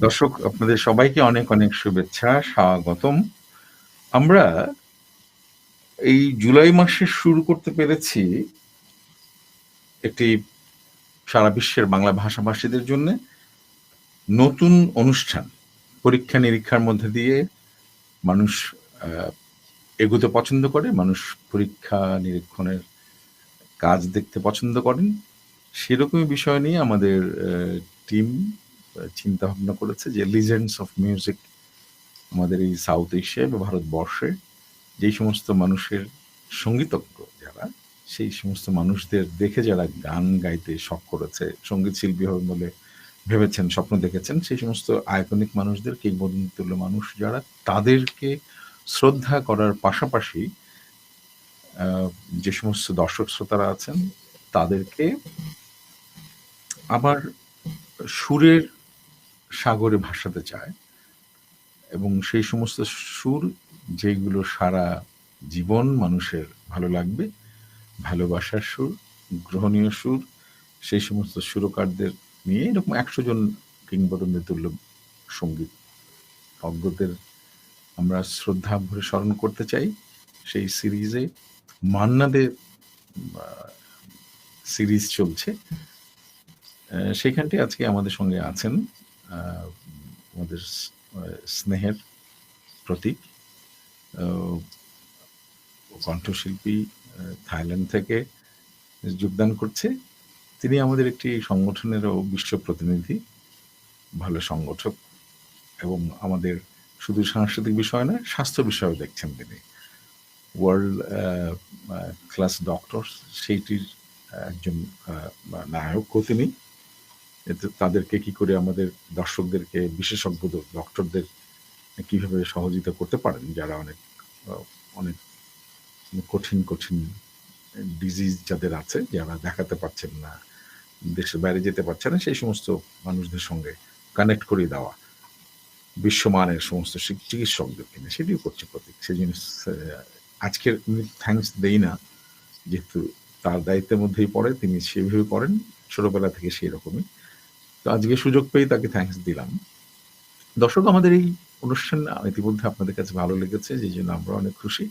দর্শক, আপনাদের সবাইকে অনেক অনেক শুভেচ্ছা, স্বাগতম। আমরা এই জুলাই মাসে শুরু করতে পেরেছি একটি সারা বিশ্বের বাংলা ভাষাভাষীদের জন্য নতুন অনুষ্ঠান। পরীক্ষা নিরীক্ষার মধ্যে দিয়ে মানুষ এগোতে পছন্দ করে, মানুষ পরীক্ষা নিরীক্ষণের কাজ দেখতে পছন্দ করেন। সেরকমই বিষয় নিয়ে আমাদের টিম চিন্তা ভাবনা করেছে যে লিজেন্ডস অফ মিউজিক আমাদের এই সাউথ এশিয়া বা ভারতবর্ষে যেই সমস্ত মানুষের সঙ্গীতজ্ঞ যারা, সেই সমস্ত মানুষদের দেখে যারা গান গাইতে শখ করেছে, সঙ্গীত শিল্পী হবে বলে ভেবেছেন, স্বপ্ন দেখেছেন, সেই সমস্ত আইকনিক মানুষদের, কিংবদন্তি তুল্য মানুষ যারা, তাদেরকে শ্রদ্ধা করার পাশাপাশি যে সমস্ত দর্শক শ্রোতারা আছেন তাদেরকে আবার সুরের সাগরে ভাসাতে চায়, এবং সেই সমস্ত সুর যেগুলো সারা জীবন মানুষের ভালো লাগবে, ভালোবাসার সুর, গ্রহণীয় সুর, সেই সমস্ত সুরকারদের নিয়ে এরকম 100 জন কিংবদন্তি তুল্য সঙ্গীত অজ্ঞদের আমরা শ্রদ্ধা ভরে স্মরণ করতে চাই। সেই সিরিজে মান্না দে সিরিজ চলছে, সেখানটি আজকে আমাদের সঙ্গে আছেন আমাদের স্নেহের প্রতীক কণ্ঠশিল্পী, থাইল্যান্ড থেকে যোগদান করছে। তিনি আমাদের একটি সংগঠনেরও বিশ্ব প্রতিনিধি, ভালো সংগঠক, এবং আমাদের শুধু সাংস্কৃতিক বিষয় নয়, স্বাস্থ্য বিষয়েও দেখছেন তিনি। ওয়ার্ল্ড ক্লাস ডক্টর, সেইটির একজন নায়কও তিনি। তাদেরকে কি করে আমাদের দর্শকদেরকে, বিশেষজ্ঞ ডক্টরদের কিভাবে সহযোগিতা করতে পারেন যারা অনেক অনেক কঠিন কঠিন ডিজিজ যাদের আছে, যারা দেখাতে পারছেন না, দেশের বাইরে যেতে পারছে না, সেই সমস্ত মানুষদের সঙ্গে কানেক্ট করিয়ে দেওয়া, বিশ্বমানের সমস্ত চিকিৎসকদেরকে নিয়ে, সেটিও করছে প্রতীক। সেই জিনিস আজকের থ্যাঙ্কস দেই না, যেহেতু তার দায়িত্বের মধ্যেই পড়ে, তিনি সেভাবে করেন ছোটবেলা থেকে সেই রকমই। তো আজকে সুযোগ পেয়ে তাকে থ্যাঙ্কস দিলাম। দর্শক, আমাদের এই অনুষ্ঠান ইতিমধ্যে আপনাদের কাছে ভালো লেগেছে, যে জন্য আমরা অনেক খুশি।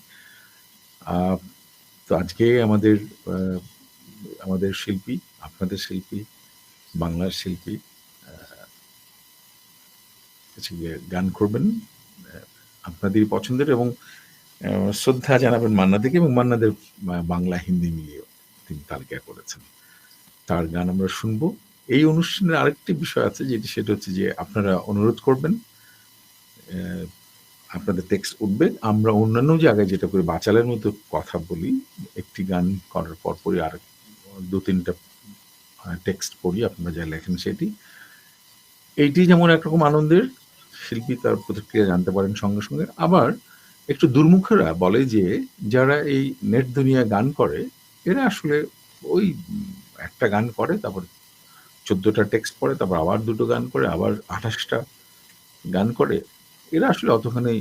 তো আজকে আমাদের শিল্পী, আপনাদের শিল্পী, বাংলার শিল্পী গান করবেন আপনাদেরই পছন্দের, এবং শ্রদ্ধা জানাবেন মান্নাদেরকে, এবং মান্নাদের বাংলা হিন্দি মিলিয়েও তিনি তালিকা করেছেন। তার গান আমরা শুনবো। এই অনুষ্ঠানের আরেকটি বিষয় আছে, সেটা হচ্ছে যে আপনারা অনুরোধ করবেন, আপনাদের টেক্সট উঠবে। আমরা অন্যান্য জায়গায় যেটা করি, বাচালের মতো কথা বলি, একটি গান করার পরপরই আর 2-3টা টেক্সট পড়ি, আপনারা যা লেখেন সেটি। এইটি যেমন একরকম আনন্দের, শিল্পী তার প্রতিক্রিয়া জানতে পারেন সঙ্গে সঙ্গে। আবার একটু দুর্মুখেরা বলে যে যারা এই নেট দুনিয়া গান করে, এরা আসলে ওই একটা গান করে, তারপর 14টা টেক্সট পড়ে, তারপর আবার 2টো গান করে, আবার 28টা গান করে। এরা আসলে অতখানি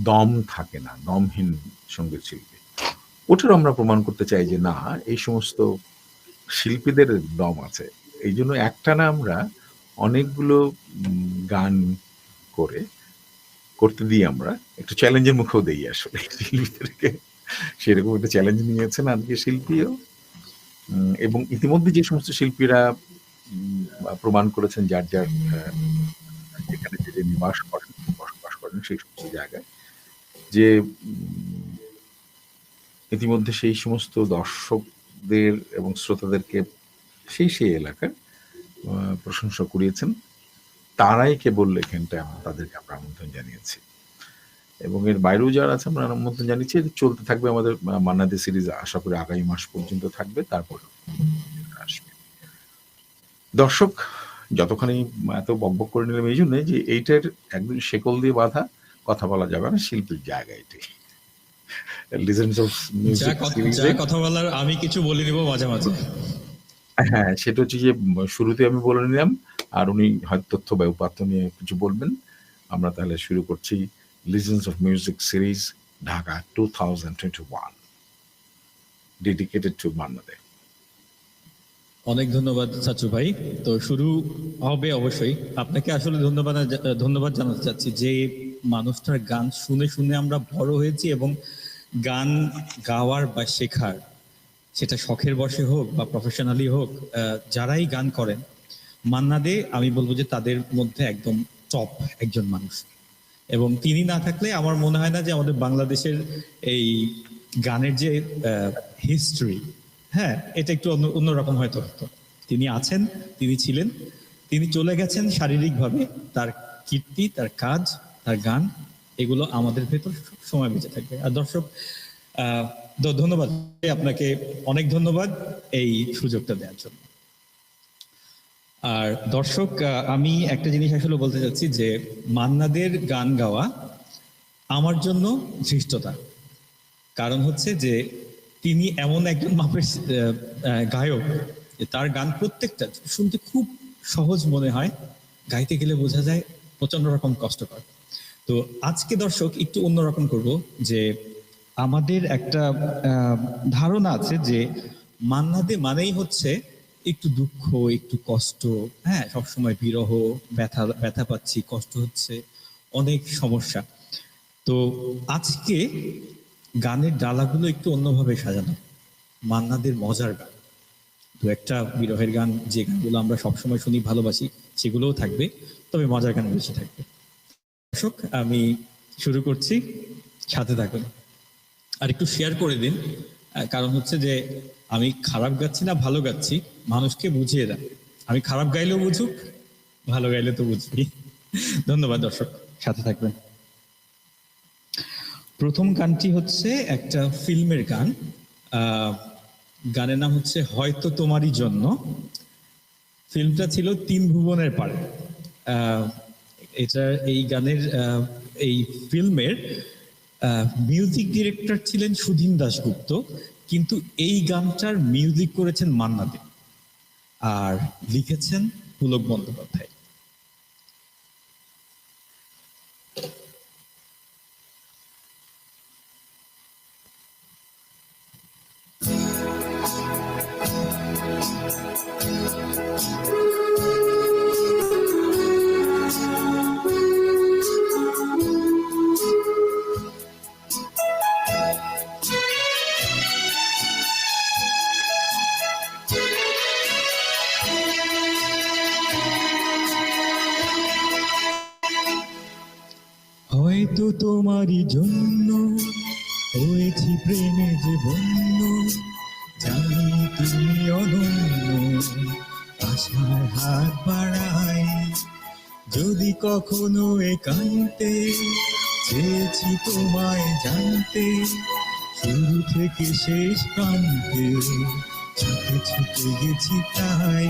দম থাকে না, দমহীন সঙ্গীত শিল্পী। ওটারও আমরা প্রমাণ করতে চাই যে না, এই সমস্ত শিল্পীদের দম আছে। এই জন্য একটানা আমরা অনেকগুলো গান করতে দিই, আমরা একটু চ্যালেঞ্জের মুখেও দেই আসলে শিল্পীদেরকে। সেরকম একটা চ্যালেঞ্জ নিয়েছেন আজকে শিল্পীও, এবং ইতিমধ্যে যে সমস্ত শিল্পীরা প্রমাণ করেছেন যার যার যেখানে যে বসবাস করেন সেই সমস্ত জায়গায়, যে ইতিমধ্যে সেই সমস্ত দর্শকদের এবং শ্রোতাদেরকে সেই এলাকার প্রশংসা কুড়িয়েছেন, তারাই কেবল এখানটায় তাদেরকে আমরা আমন্ত্রণ জানিয়েছি। এবং এর বাইরেও যারা আছে আমরা আমন্ত্রণ জানিয়েছি। এটা চলতে থাকবে আমাদের মান্না দে সিরিজ আশা করি আগামী মাস পর্যন্ত থাকবে। তারপর আসবে। দর্শক যতখানি এত বকবক করে নিলাম এইজন্যে যে এইটার একদম শেকল দিয়ে বাঁধা, কথা বলা যাবে না, শিল্পীর জায়গা এটাই। লিজেন্ডস অফ মিউজিক সিরিজে কথা বলার আমি কিছু বলে নিব মাঝে মাঝে। হ্যাঁ, সেটা হচ্ছে যে শুরুতে আমি বলে নিলাম, আর উনি হয়তো তথ্য বা উপাত্ত নিয়ে কিছু বলবেন। আমরা তাহলে শুরু করছি legends of music series Dhaka 2021 dedicated to Manna Dey. অনেক ধন্যবাদ সাচু ভাই। তো শুরু হবে অবশ্যই। আপনাকে আসলে ধন্যবাদ জানাতে চাচ্ছি যে মানুষটার গান শুনে শুনে আমরা বড় হয়েছি, এবং গান গাওয়ার বা শেখার, সেটা শখের বশে হোক বা প্রফেশনালি হোক, যারাই গান করেন, মান্না দে আমি বলবো যে তাদের মধ্যে একদম টপ একজন মানুষ। এবং তিনি না থাকলে আমার মনে হয় না যে আমাদের বাংলাদেশের এই গানের যে হিস্ট্রি, হ্যাঁ, এটা একটু অন্যরকম হয়তো হতো। তিনি আছেন, তিনি ছিলেন, তিনি চলে গেছেন শারীরিকভাবে, তার কীর্তি, তার কাজ, তার গান, এগুলো আমাদের ভেতর সময় বেঁচে থাকবে। আর দর্শক ধন্যবাদ আপনাকে, অনেক ধন্যবাদ এই সুযোগটা দেওয়ার জন্য। আর দর্শক আমি একটা জিনিস আসলে বলতে চাচ্ছি যে মান্নাদের গান গাওয়া আমার জন্য ধৃষ্টতা। কারণ হচ্ছে যে তিনি এমন একজন মাপের গায়ক, তার গান প্রত্যেকটা শুনতে খুব সহজ মনে হয়, গাইতে গেলে বোঝা যায় প্রচন্ড রকম কষ্টকর। তো আজকে দর্শক একটু অন্যরকম করব, যে আমাদের একটা ধারণা আছে যে মান্না দে মানেই হচ্ছে একটু দুঃখ, একটু কষ্ট, হ্যাঁ, সবসময় বিরহ, ব্যথা পাচ্ছি, কষ্ট হচ্ছে, অনেক সমস্যা। তো আজকে গানের ডালাগুলো একটু অন্যভাবে সাজানো, মান্নাদের মজার গান, দু একটা বিরহের গান, যে গানগুলো আমরা সবসময় শুনি, ভালোবাসি, সেগুলোও থাকবে, তবে মজার গান বেশি থাকবে। দর্শক আমি শুরু করছি, সাথে থাকুন। আর একটু শেয়ার করে দিন, কারণ হচ্ছে যে আমি খারাপ গাচ্ছি না ভালো গাচ্ছি, মানুষকে বুঝিয়ে দেন। আমি খারাপ গাইলেও বুঝুক, ভালো গাইলে তো বুঝবি। ধন্যবাদ দর্শক, সাথে থাকবেন। প্রথম গানটি হচ্ছে একটা ফিল্মের গান, গানের নাম হচ্ছে হয়তো তোমারই জন্য। ফিল্মটা ছিল তিন ভুবনের পারে। এটা এই গানের এই ফিল্মের মিউজিক ডিরেক্টর ছিলেন সুধীন দাশগুপ্ত, কিন্তু এই গানটার মিউজিক করেছেন মান্না দে আর লিখেছেন পুলক বন্দ্যোপাধ্যায়। হয়তো তোমারই জন্য হয়েছি প্রেমে যে বন্য, জানি তুমি অনন্য, আশার হাত বাড়াই, যদি কখনো একান্তে চেয়েছি তোমায় জানতে, শুরু থেকে শেষ প্রান্তে ছুটে ছুটে গেছি তাই।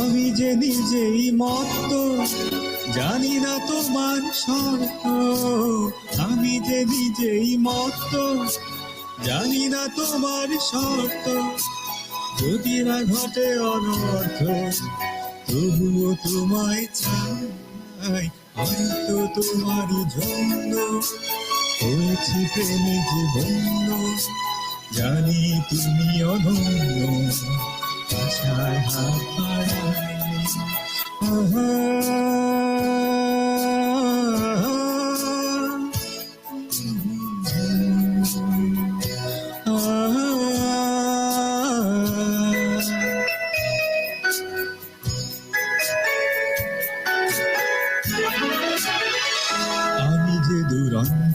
আমি যে নিজেই মত্ত, জানি না তোমার শর্ত, আমি যে নিজেই মত্ত, জানি না তোমার শর্ত, যদি না ঘটে অনর্থ, তবুও তোমায় চাই, হয়তো তোমারই জন্য হয়েছি প্রেমে যে বন্য, জানি তুমি অনন্য, আশায় হাত বাড়াই।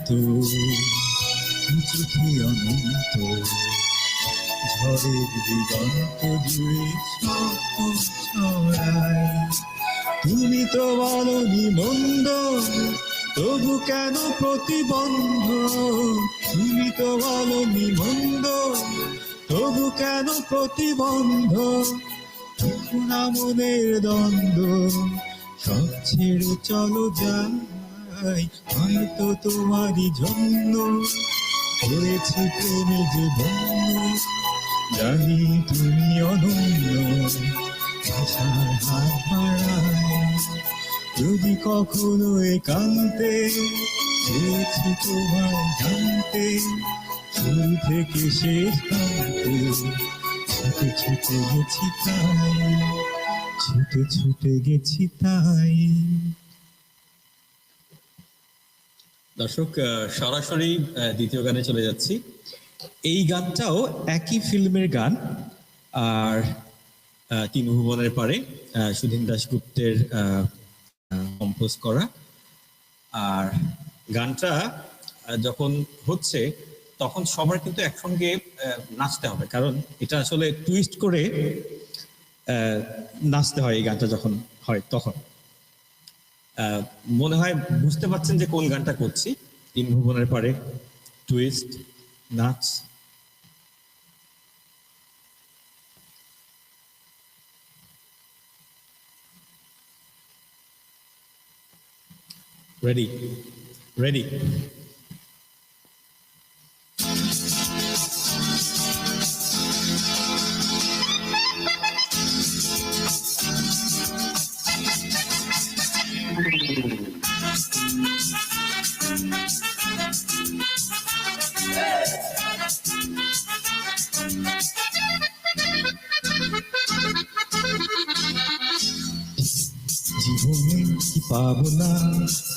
চোখে অনন্ত ঝড়ের দিগন্ত জুড়ে স্বপ্ন ছড়ায়। তুমি তো বলনি মন্দ, তবু কেন প্রতিবন্ধ? তুমি তো বলনি মন্দ, তবু কেন প্রতিবন্ধ? না মনের দ্বন্দ্ব, সব ছেড়ে চলো যাই, হয়তো তোমারই জন্য হয়েছে প্রেমে যে বন্ধ। জানি তুমি অনন্য, আশার হাত বাড়ায়। যদি কখনো একান্তে চেয়েছি তোমায় জানতে, শুরু থেকে শেষ প্রান্তে ছুটে ছুটে গেছি তাই, ছুটে ছুটে গেছি তাই। দর্শক, সরাসরি দ্বিতীয় গানে চলে যাচ্ছি। এই গানটাও একই ফিল্মের গান, আর তিন ভুবনের পারে সুধীন দাশগুপ্তের কম্পোজ করা। আর গানটা যখন হচ্ছে তখন সবার কিন্তু একসঙ্গে নাচতে হবে, কারণ এটা আসলে টুইস্ট করে নাচতে হয়। এই গানটা যখন হয় তখন মনে হয় বুঝতে পারছেন যে কোন গানটা করছি। তিন ভুবনের পারে, টুইস্ট, নাচ। Ready ready. জীবনে কি পাবো না,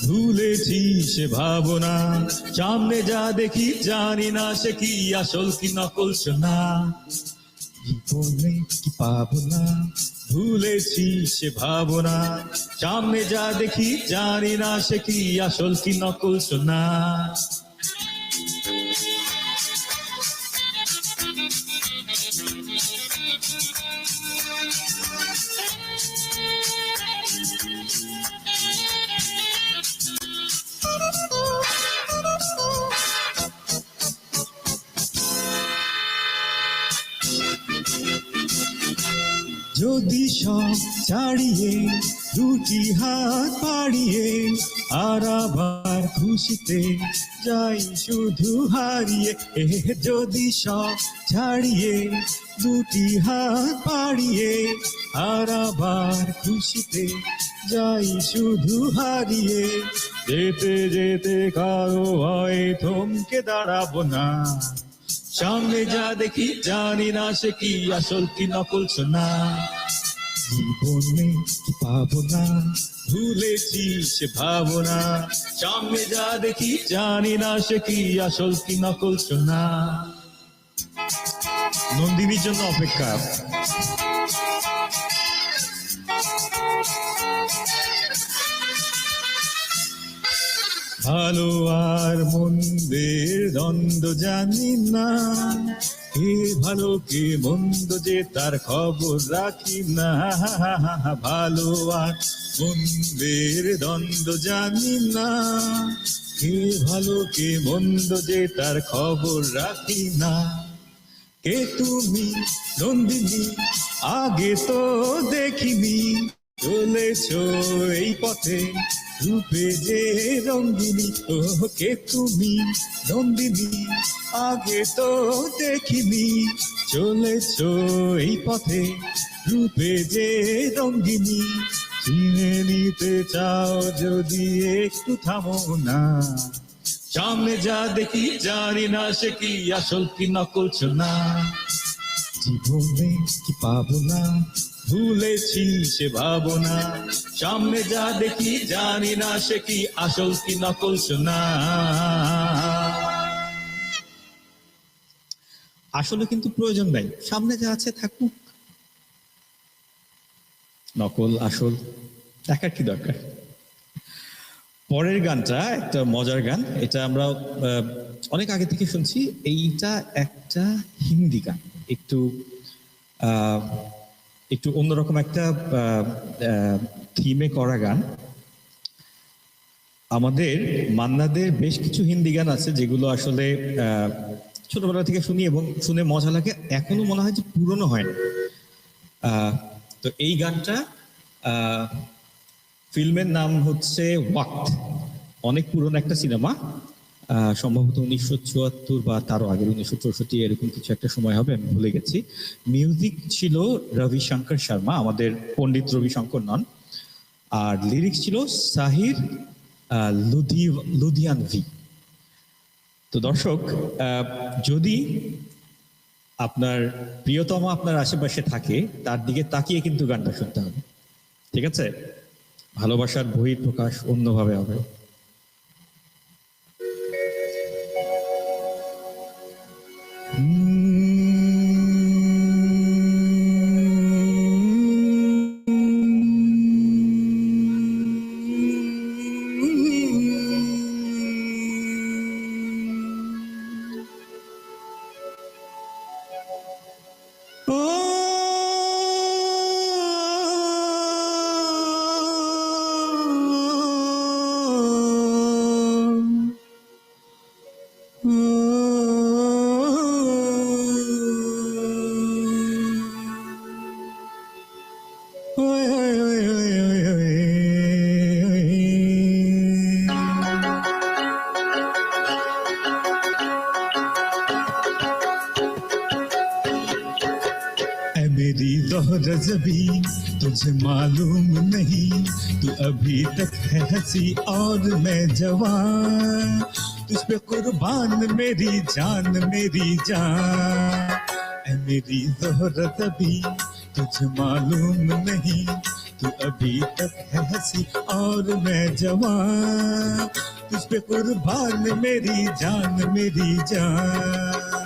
ভুলেছি সে ভাবনা। সামনে যা দেখি জানি না সে কি আসল কি নকল শোনা। জীবনে কি পাবো না, ভুলেছি সে ভাবনা। সামনে যা দেখি জানি না সে কি আসল কি নকল শোনা। যদি সব ছাড়িয়ে দুটি হাত বাড়িয়ে আর আবার খুশিতে যাই শুধু হারিয়ে। যদি সব ছাড়িয়ে দুটি হাত বাড়িয়ে আর আবার খুশিতে যাই শুধু হারিয়ে। যেতে যেতে কারো ভয়ে থমকে দাঁড়াবো না। সামনে যা দেখি জানি না সে কি আসল কি নকল শোনা। জীবনে কি পাবো না, ভুলেছি সে ভাবনা। সামনে যা দেখি জানি না সে কি আসল কি নকল শোনা। নন্দিনীর জন্য অপেক্ষা। ভালো আর মন্দের দ্বন্দ্ব জানি না, কে ভালো কে মন্দ যে তার খবর রাখি না। ভালো আর মন্দের দ্বন্দ্ব জানি না, কে ভালো কে মন্দ যে তার খবর রাখি না। কে তুমি নন্দিনী, আগে তো দেখিনি, চলেছো এই পথে রূপে যে রঙ্গিনী। ও কে তুমি নন্দিনী, আগে তো দেখিনি, চলেছো এই পথে রূপে যে রঙ্গিনী। চিনে নিতে চাও যদি একটু থামো না। সামনে যা দেখি জানি না সে কি আসল কি নকল শোনা। জীবনে কি পাবো না, ভুলেছি সে ভাবনা। সামনে যা দেখি জানি না সে কি আসল কি নকল শোনা। আসলে কিন্তু প্রয়োজন নাই, সামনে যা আছে থাকুক। নকল আসল দেখার কি দরকার? পরের গানটা একটা মজার গান, এটা আমরা অনেক আগে থেকে শুনছি। এইটা একটা হিন্দি গান, একটু আহ, একটু অন্যরকম একটা থিমে করা গান। আমাদের মান্নাদের বেশ কিছু হিন্দি গান আছে যেগুলো আসলে ছোটবেলা থেকে শুনি এবং শুনে মজা লাগে, এখনো মনে হয় যে পুরনো হয় না। তো এই গানটা ফিল্মের নাম হচ্ছে ওয়াক্ত, অনেক পুরনো একটা সিনেমা, সম্ভবত 1974 বা তারও আগে 1964 এরকম কিছু একটা সময় হবে, আমি ভুলে গেছি। মিউজিক ছিল রবিশঙ্কর শর্মা, আমাদের পণ্ডিত রবিশঙ্কর নন, আর লিরিক্স ছিল সাহির লুধিয়ানভি। তো দর্শক, যদি আপনার প্রিয়তম আপনার আশেপাশে থাকে, তার দিকে তাকিয়ে কিন্তু গানটা শুনতে হবে, ঠিক আছে? ভালোবাসার বহিঃপ্রকাশ অন্যভাবে হবে। मेरी ज़ोहरज़बी तुझे मालूम नहीं, तू अभी तक है हंसी और मैं जवान, तुझ पे कुर्बान मेरी जान मेरी जान। ऐ मेरी ज़ोहरज़बी तुझे मालूम नहीं, तू अभी तक है हंसी और मैं जवान, तुझ पे कुर्बान मेरी जान मेरी जान।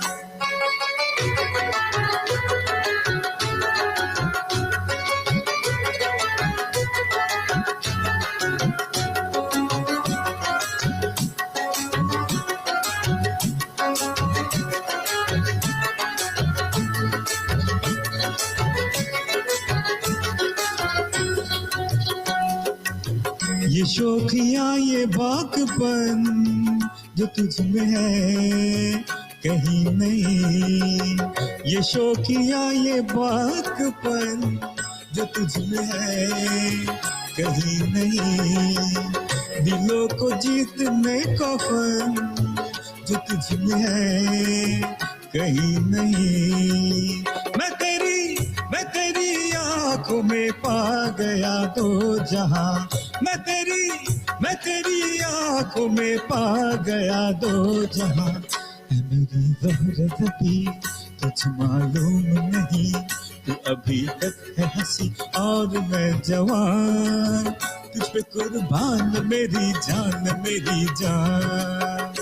ये शौकिया ये बाकपन जो तुझ में है कहीं नहीं, ये शौकिया ये बाकपन जो तुझ में है कहीं नहीं, दिलों को जीतने का फन जो तुझ में है कहीं नहीं। मैं तेरी आंखों में पा गया दो जहां, मैं तेरी आंखों में पा गया दो जहां। ऐ मेरी ज़ोहरज़बी तुझ मालूम नहीं, तू अभी तक है हंसी और मैं जवान, तुझ पे कुर्बान मेरी जान मेरी जान।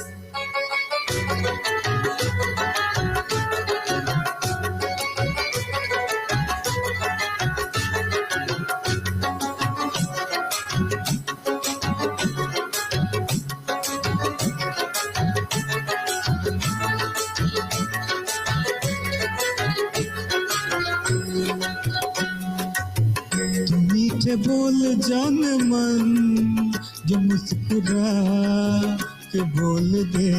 मीठे बोल जान मन जो मुस्कुरा के बोल दे,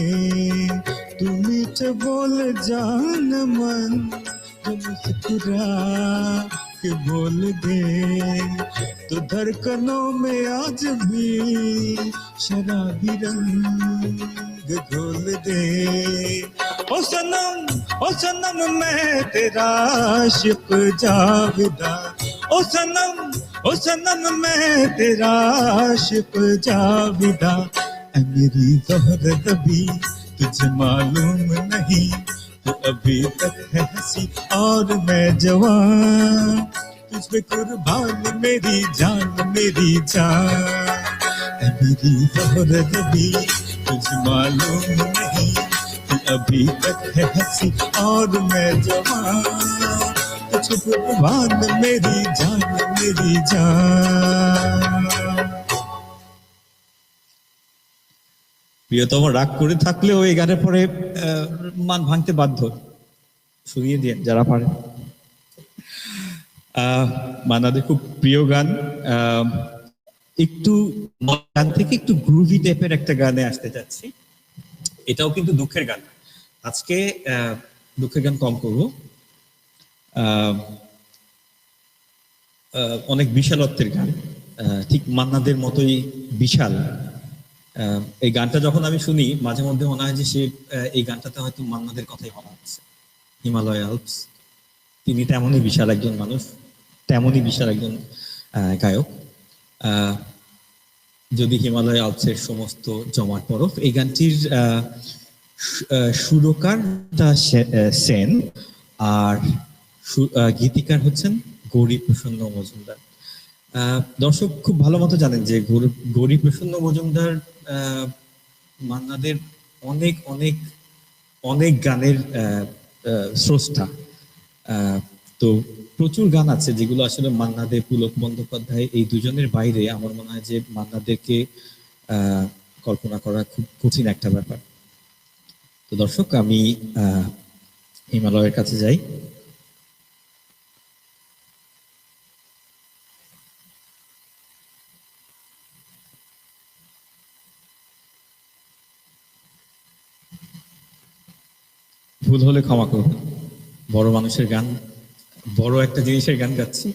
तू मीठे बोल जान मन जो मुस्कुरा के बोल दे, तो धड़कनों में आज भी शराबी रंग घोल दे। ओ सनम मैं तेरा आशिक जाविदा, ओ सनम मैं तेरा आशिक जाविदा। ऐ मेरी ज़ोहरज़बी तुझे मालूम नहीं, तू अभी तक है हंसी और मैं जवान, तुझ पे कुर्बान मेरी जान मेरी जान। ऐ मेरी ज़ोहरज़बी तुझे मालूम नहीं, तू अभी तक है हंसी और मैं जवान, तुझ पे कुर्बान मेरी जान मेरी जान। প্রিয়তম রাগ করে থাকলেও এই গানের পরে মান ভাঙতে বাধ্য। শুনিয়ে দিয়ে যারা পারে। মান্নাদের খুব প্রিয় গান। একটু গান থেকে একটু গ্রুভি টাইপের একটা গানে আসতে চাচ্ছি। এটাও কিন্তু দুঃখের গান। আজকে দুঃখের গান কম করব। অনেক বিশালত্বের গান, ঠিক মান্নাদের মতোই বিশাল। এই গানটা যখন আমি শুনি মাঝে মধ্যে মনে হয় যে সে এই গানটাতে হয়তো মান্নাদের কথাই বলা হচ্ছে। হিমালয় আলপস, তিনি তেমনই বিশাল একজন মানুষ, তেমনই বিশাল একজন গায়ক। যদি হিমালয় আলপসের সমস্ত জমাট বরফ, এই গানটির সুরকার সেন আর গীতিকার হচ্ছেন গৌরী প্রসন্ন মজুমদার। দর্শক খুব ভালো মতো জানেন যে গৌরী প্রসন্ন মজুমদার মান্নাদের অনেক অনেক অনেক গানের স্রষ্টা। তো প্রচুর গান আছে যেগুলো আসলে মান্নাদের, পুলক বন্দ্যোপাধ্যায় এই দুজনের বাইরে আমার মনে হয় যে মান্নাদেরকে কল্পনা করা খুব কঠিন একটা ব্যাপার। তো দর্শক আমি হিমালয়ের কাছে যাই। ভুল হলে ক্ষমা করবেন, বড় মানুষের গান, বড় একটা জিনিসের গান গাচ্ছি।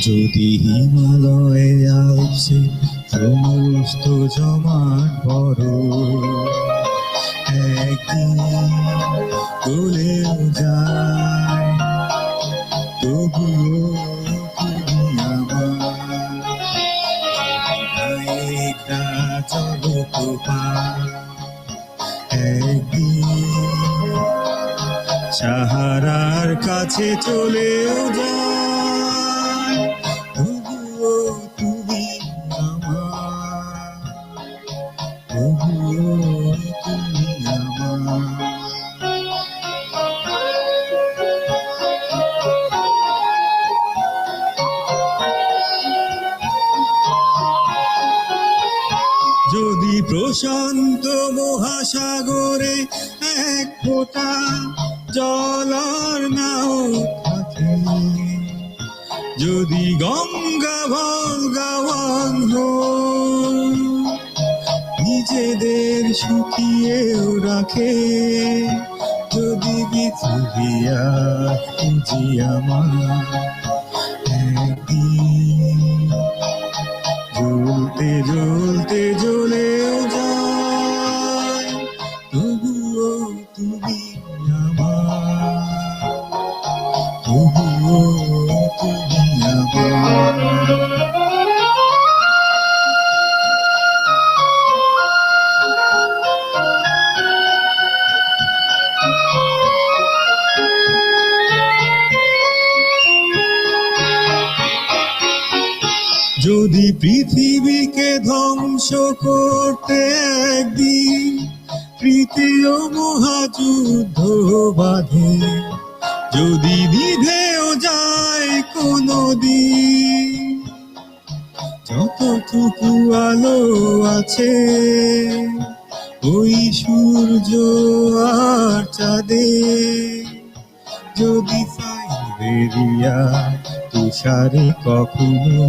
যদি হিমালয়ে আলপসে সমস্ত জমাট বড় একদিন গলেও যায়, তবুও তুমি আমার জলপ্রপাত। একদিন সাহারার কাছে চলেও যায়, তবুও তুমি আমার, তবুও তুমি আমার। যদি প্রশান্ত মহাসাগরে এক ফোঁটা জল আর নাও থাকে, যদি গঙ্গা ভলগা অন্ধ নিজেদের শুকিয়েও রাখে, যদি পৃথিবীয়া খুঁজি আমার একদিন জ্বলতে জ্বলতে জ্বলেও যায়, তবুও তুমি আমার, তবুও তুমি আমার। যদি পৃথিবীকে ধ্বংস করতে একদিন তৃতীয় মহাযুদ্ধ বাঁধে, যদি নিভেও যায় কোনো দিন যতটুকু আলো আছে ওই সূর্য আর চাঁদে, যদি সাইবেরিয়া তুষারে কখনো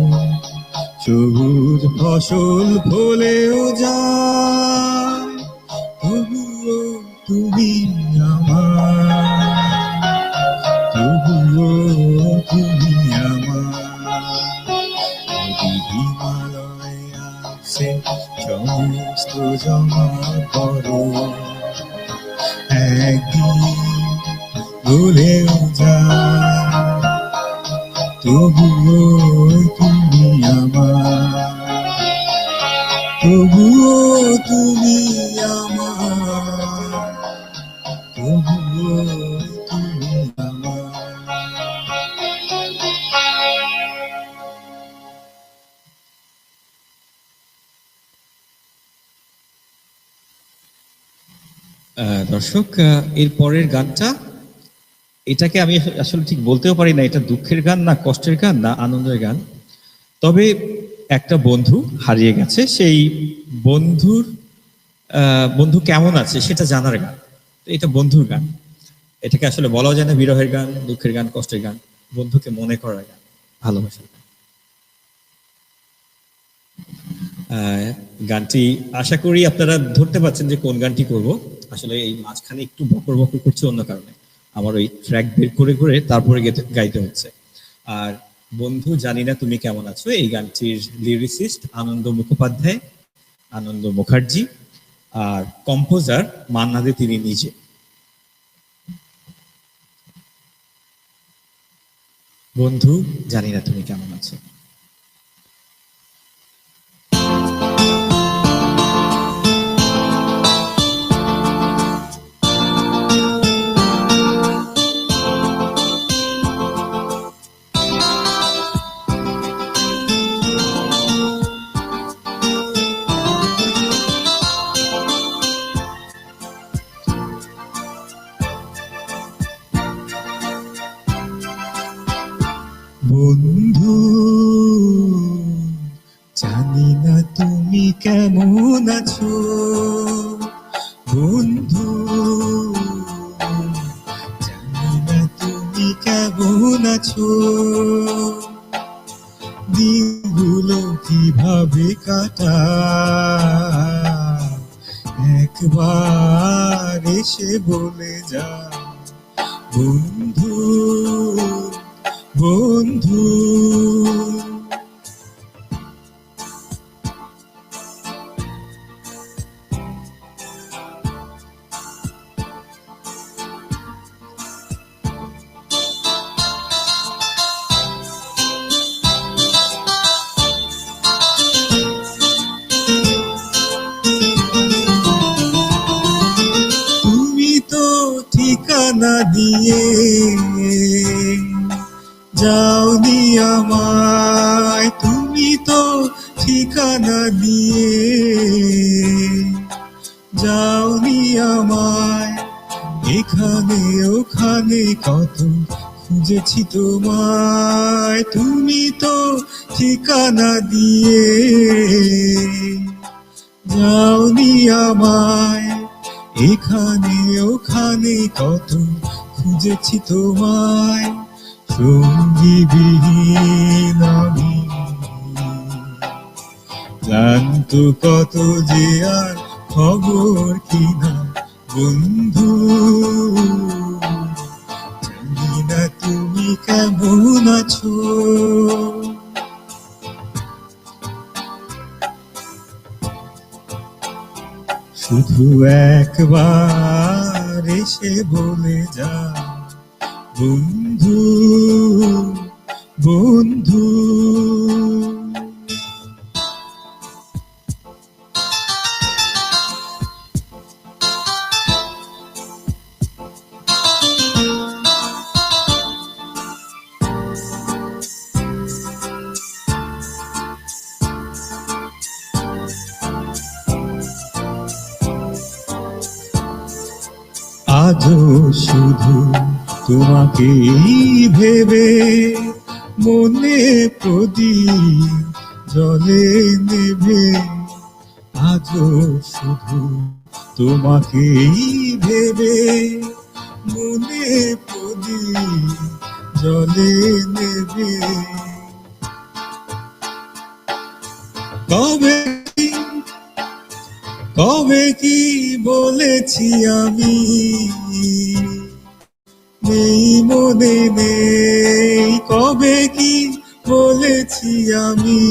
সবুজ ফসল ফলেও যায়, তবুও তুমি আমার, তবুও তুমি আমার। যদি হিমালয় আসে সমস্ত জমা করো, একদিন ভুলেও যায়, তবুও তুমি আমার, তবুও তুমি আমার, তবুও তুমি আমার। দর্শক, এর পরের গানটা, এটাকে আমি আসলে ঠিক বলতেও পারি না এটা দুঃখের গান না কষ্টের গান না আনন্দের গান। তবে একটা বন্ধু হারিয়ে গেছে, সেই বন্ধুর বন্ধু কেমন আছে সেটা জানার গান। তো এটা বন্ধুর গান, এটাকে আসলে বলা যায় না বিরহের গান, দুঃখের গান, কষ্টের গান, বন্ধুকে মনে করার গান, ভালোবাসার গান। গানটি আশা করি আপনারা ধরতে পারছেন যে কোন গানটি করব। আসলে এই মাঝখানে একটু বকর বকর করছে অন্য কারণে, আমার ওই ট্র্যাক বের করে করে তারপরে গাইতে হচ্ছে। আর বন্ধু জানি না তুমি কেমন আছো, এই গানটির লিরিসিস্ট আনন্দ মুখোপাধ্যায়, আনন্দ মুখার্জি, আর কম্পোজার মান্না দে তিনি নিজে। বন্ধু জানি না তুমি কেমন আছো। বন্ধু জানি না তুমি কেমন আছো, বন্ধু জানি না তুমি কেমন আছো, দিনগুলো কিভাবে কাটাও একবার এসে বলে যা বন্ধু, বন্ধু। তুমি তো ঠিকানা দিয়ে যাওনি আমায়, তুমি তো ঠিকানা দিয়ে যাওনি আমায়, এখানে ওখানে কত খুঁজেছি তোমায়, তুমি তো ঠিকানা দিয়ে যাওনি আমায়, এখানে ওখানে কত খুঁজেছি তোমায়, সঙ্গী বিহীন আমি জানতো কত যে আর খবর কিনা বন্ধু, জানি না তুমি কেমন আছো। শুধু একবার এসে বলে যা বন্ধু, বন্ধু। আজও শুধু তোমাকেই ভেবে মনে প্রদীপ জলে নেভে, আজও শুধু তোমাকেই ভেবে মনে প্রদীপ জলে নেভে, কবে কবে কি বলেছি আমি নেই মনে নেই, কবে কি বলেছি আমি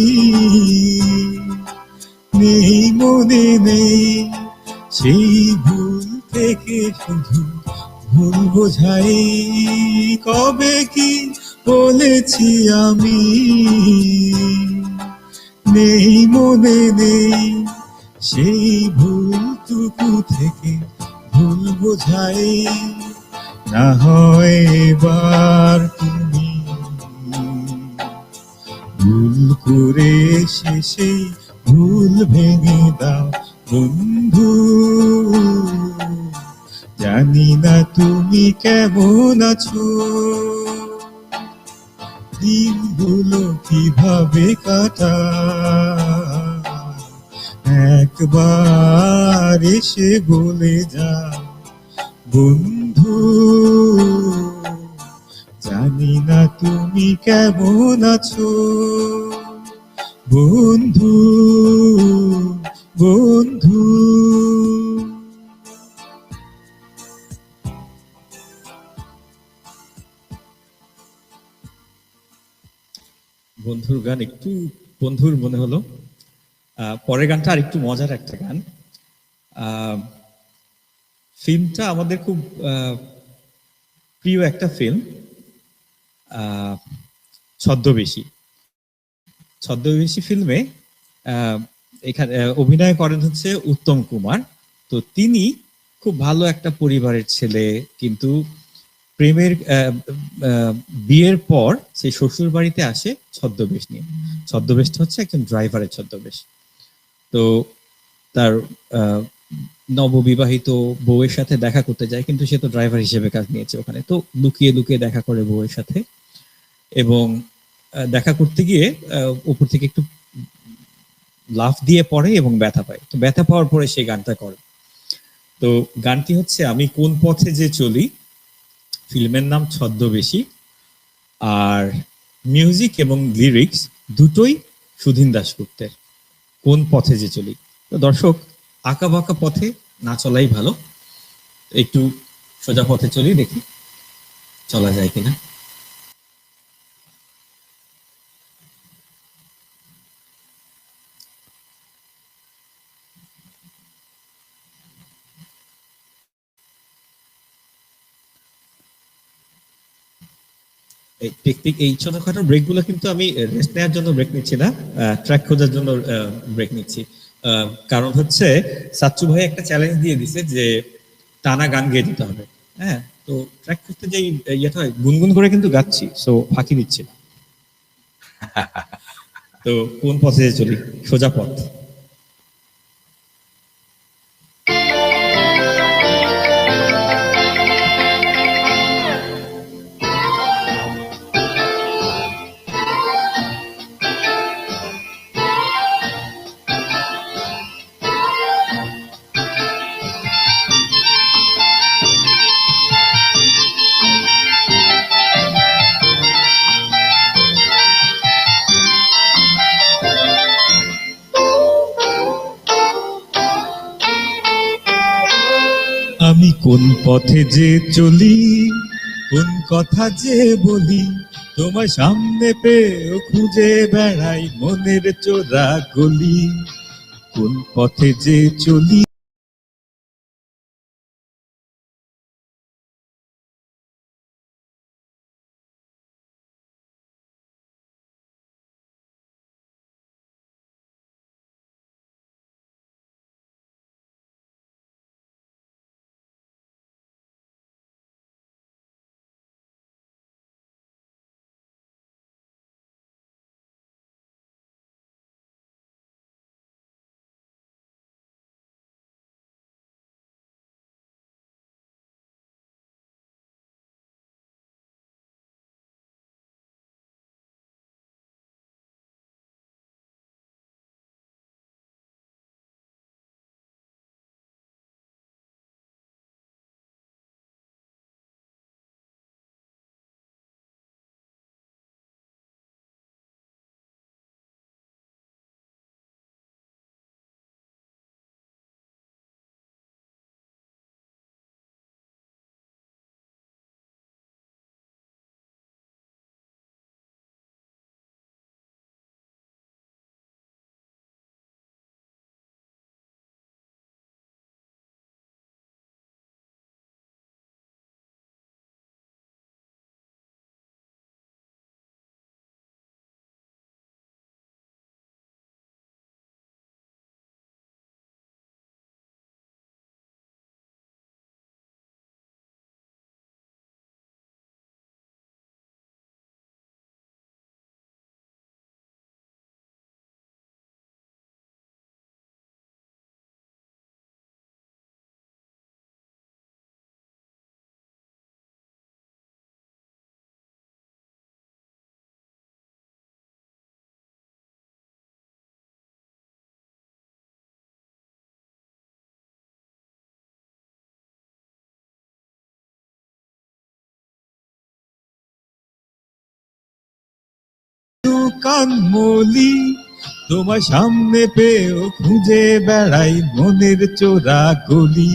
নেই মনে নেই, সেই ভুল থেকে শুধু ভুল বোঝাই, কবে কি বলেছি আমি নেই মনে নেই, সেই ভুলটুকু থেকে ভুল বোঝাই, না হয় এবার তুমি ভুল করে শেষে ভুল ভেঙে দাও বন্ধু, জানি না তুমি কেমন আছো, দিনগুলো কিভাবে কাটায়, একবার এসে বলে যা বন্ধু, জানি না তুমি কেমন আছো বন্ধু, বন্ধু। বন্ধুর গান একটু বন্ধুর মনে হলো। পরের গানটা আর একটু মজার একটা গান। আহ, ফিল্মটা আমাদের খুব প্রিয় একটা ফিল্ম, আহ, ছদ্মবেশী। ছদ্মবেশী ফিল্মে এখানে অভিনয় করেন হচ্ছে উত্তম কুমার। তো তিনি খুব ভালো একটা পরিবারের ছেলে, কিন্তু প্রেমের বিয়ের পর সেই শ্বশুর বাড়িতে আসে ছদ্মবেশ নিয়ে। ছদ্মবেশটা হচ্ছে একজন ড্রাইভারের ছদ্মবেশ। তো তার আহ, নববিবাহিত বউয়ের সাথে দেখা করতে যায়, কিন্তু সে তো ড্রাইভার হিসেবে কাজ নিয়েছে ওখানে। তো লুকিয়ে লুকিয়ে দেখা করে বউয়ের সাথে, এবং দেখা করতে গিয়ে উপর থেকে একটু লাফ দিয়ে পড়ে এবং ব্যথা পায়। তো ব্যথা পাওয়ার পরে সেই গানটা করে। তো গানটি হচ্ছে আমি কোন পথে যে চলি, ফিল্মের নাম ছদ্মবেশী, আর মিউজিক এবং লিরিক্স দুটোই সুধীন দাশগুপ্তের। কোন পথে যে চলি। তো দর্শক, আঁকা বাঁকা পথে না চলাই ভালো, একটু সোজা পথে চলি, দেখি চলা যায় কিনা। এই টেকনিক, এই ছোটখাটো ব্রেক গুলো কিন্তু আমি রেস্ট নেওয়ার জন্য ব্রেক নিচ্ছি না, ট্র্যাক খোঁজার জন্য ব্রেক নিচ্ছি। কারণ হচ্ছে সাচ্চু ভাই একটা চ্যালেঞ্জ দিয়ে দিছে যে টানা গান গেয়ে দিতে হবে। হ্যাঁ, তো ট্র্যাক করতে যাই, ইয়েটা হয় গুনগুন করে কিন্তু গাচ্ছি, সো ফাঁকি দিচ্ছি না। তো কোন পথে চলি, সোজা পথ। আমি কোন পথে যে চলি, কোন কথা যে বলি, তোমার সামনে পেয়েও খুঁজে বেড়াই মনের চোরা গলি, কোন পথে যে চলি। কানমলি, তোমার সামনে পেয়েও খুঁজে বেড়াই মনের চোরা গলি।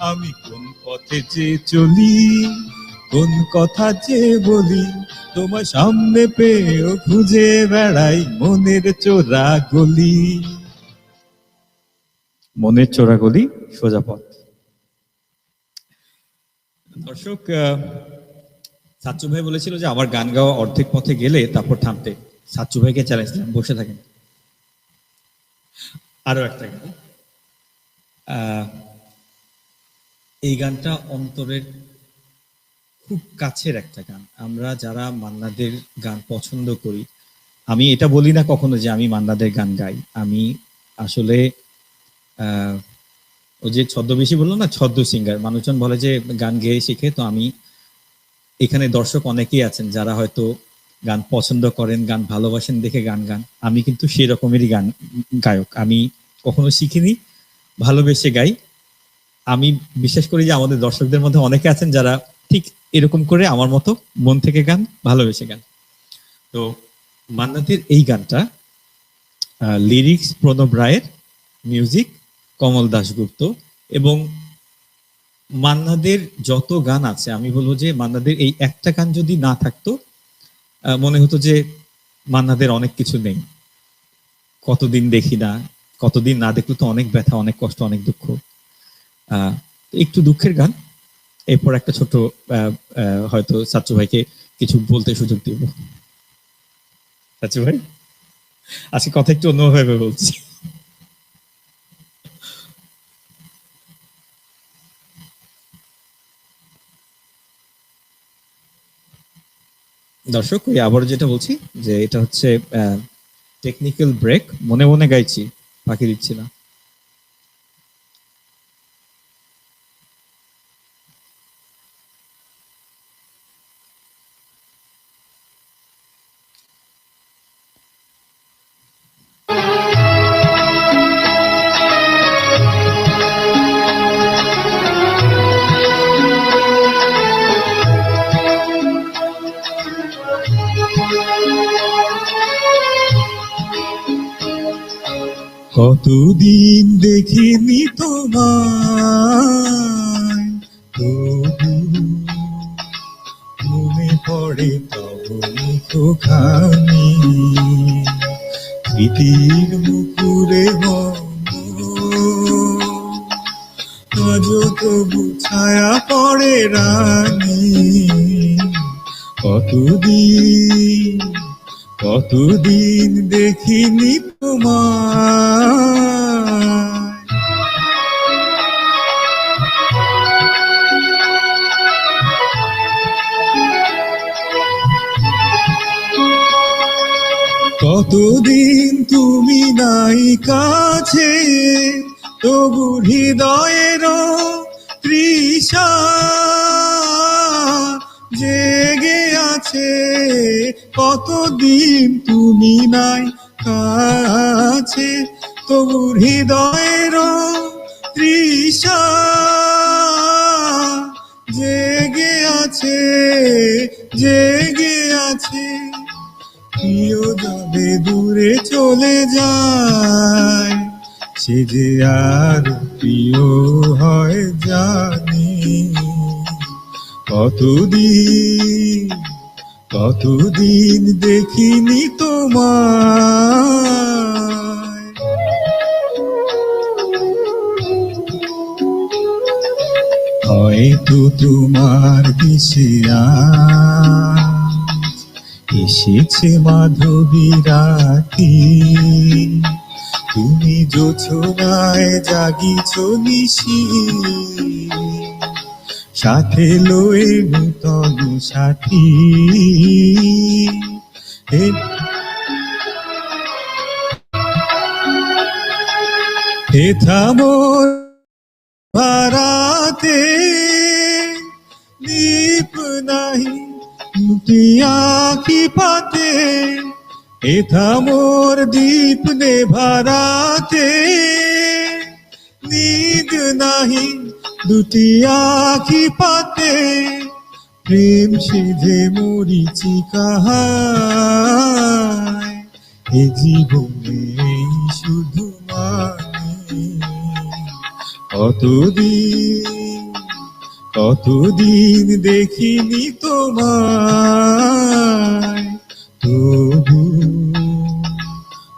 আমি কোন পথে যে চলি, কোন কথা যে বলি, তোমার সামনে পেয়েও খুঁজে বেড়াই মনের চোরা গলি। মনের চোরা গলি, সোজা পথ। দর্শক, সাচ্চু ভাই বলেছিল যে আমার গান গাওয়া অর্ধেক পথে গেলে তারপর থামতে। সাচ্চু ভাইকে চ্যালেঞ্জ দিলাম, বসে থাকেন। আরো একটা গান, এই গানটা অন্তরের খুব কাছের একটা গান। আমরা যারা মান্নাদের গান পছন্দ করি, আমি এটা বলি না কখনো যে আমি মান্নাদের গান গাই। আমি আসলে ওই যে ছদ্মবেশী বললো না, ছদ্ম সিঙ্গার, মানুষজন বলে যে গান গেয়ে শিখে। তো আমি এখানে দর্শক অনেকেই আছেন যারা হয়তো গান পছন্দ করেন, গান ভালোবাসেন দেখে গান গান। আমি কিন্তু সেই রকমেরই গান গায়ক। আমি কখনো শিখিনি, ভালোবেসে গাই। আমি বিশ্বাস করি যে আমাদের দর্শকদের মধ্যে অনেকে আছেন যারা ঠিক এরকম করে আমার মতো মন থেকে গান, ভালোবেসে গান। তো মান্নাদের এই গানটা লিরিক্স প্রণব রায়ের, মিউজিক কমল দাশগুপ্ত। এবং মান্নাদের যত গান আছে, আমি বলবো যে মান্নাদের এই একটা গান যদি না থাকতো, মনে হতো যে মান্নাদের অনেক কিছু নেই। কতদিন দেখি না, কতদিন না দেখলে তো অনেক ব্যথা, অনেক কষ্ট, অনেক দুঃখ। একটু দুঃখের গান, এরপর একটা ছোট হয়তো সাচ্চু ভাইকে কিছু বলতে সুযোগ দিব। সাচ্চু ভাই, আজকে কথা একটু অন্যভাবে বলছি। দর্শক, আবার যেটা বলছি যে এটা হচ্ছে টেকনিক্যাল ব্রেক। মনে মনে গাইছি, ফাঁকি দিচ্ছি না। কতদিন দেখিনি তোমায়, তবু মনে পড়ে তব মুখখানি। স্মৃতির মুকুরে আজও তবু ছায়া পড়ে রানী। কতদিন দেখিনি তোমায়। কতদিন তুমি নাই কাছে, তবু হৃদয়ের তৃষা জেগে আছে। কতদিন তুমি নাই কাছে, তবু হৃদয়ের তৃষা জেগে আছে, জেগে আছে। প্রিয় যাবে দূরে চলে যায়, সে যে আর প্রিয় হয় জানি। কতদিন দেখিনি তোমায়। হয়তো তোমার দিশে এসেছে মাধবী রাতি, তুমি জোছনায় জাগিছ নিশি, সাথে লয়ে নূতন সাথী। হে থামোর ভারাতে দীপ নাহি লুটিয়া কি পাতে। হে থামোর দীপ নে ভারাতে নিদ নাহি দুটি আখি পাতে। প্রেম সেধে মরিচিকা হায়, এ জীবনে শুধু মানে কতদিন কতদিন দেখিনি তোমায়, তবু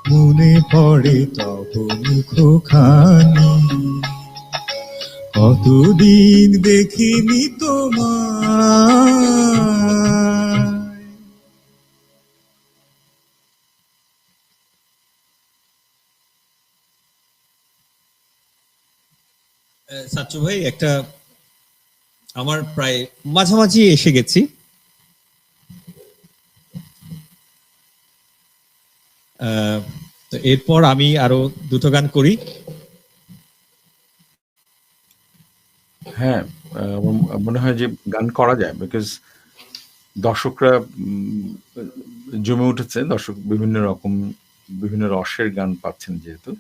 মনে পড়ে তব মুখখানি, কতদিন দেখিনি তোমায়। সাচ্চু ভাই, একটা আমার প্রায় মাঝামাঝি এসে গেছি। তো এরপর আমি আরো দুটো গান করি। হ্যাঁ, আমার মনে হয় যে গান করা যায়, বিকজ দর্শকরা জমে উঠেছে। দর্শক বিভিন্ন রকম বিভিন্ন রসের গান পাচ্ছেন যেহেতু।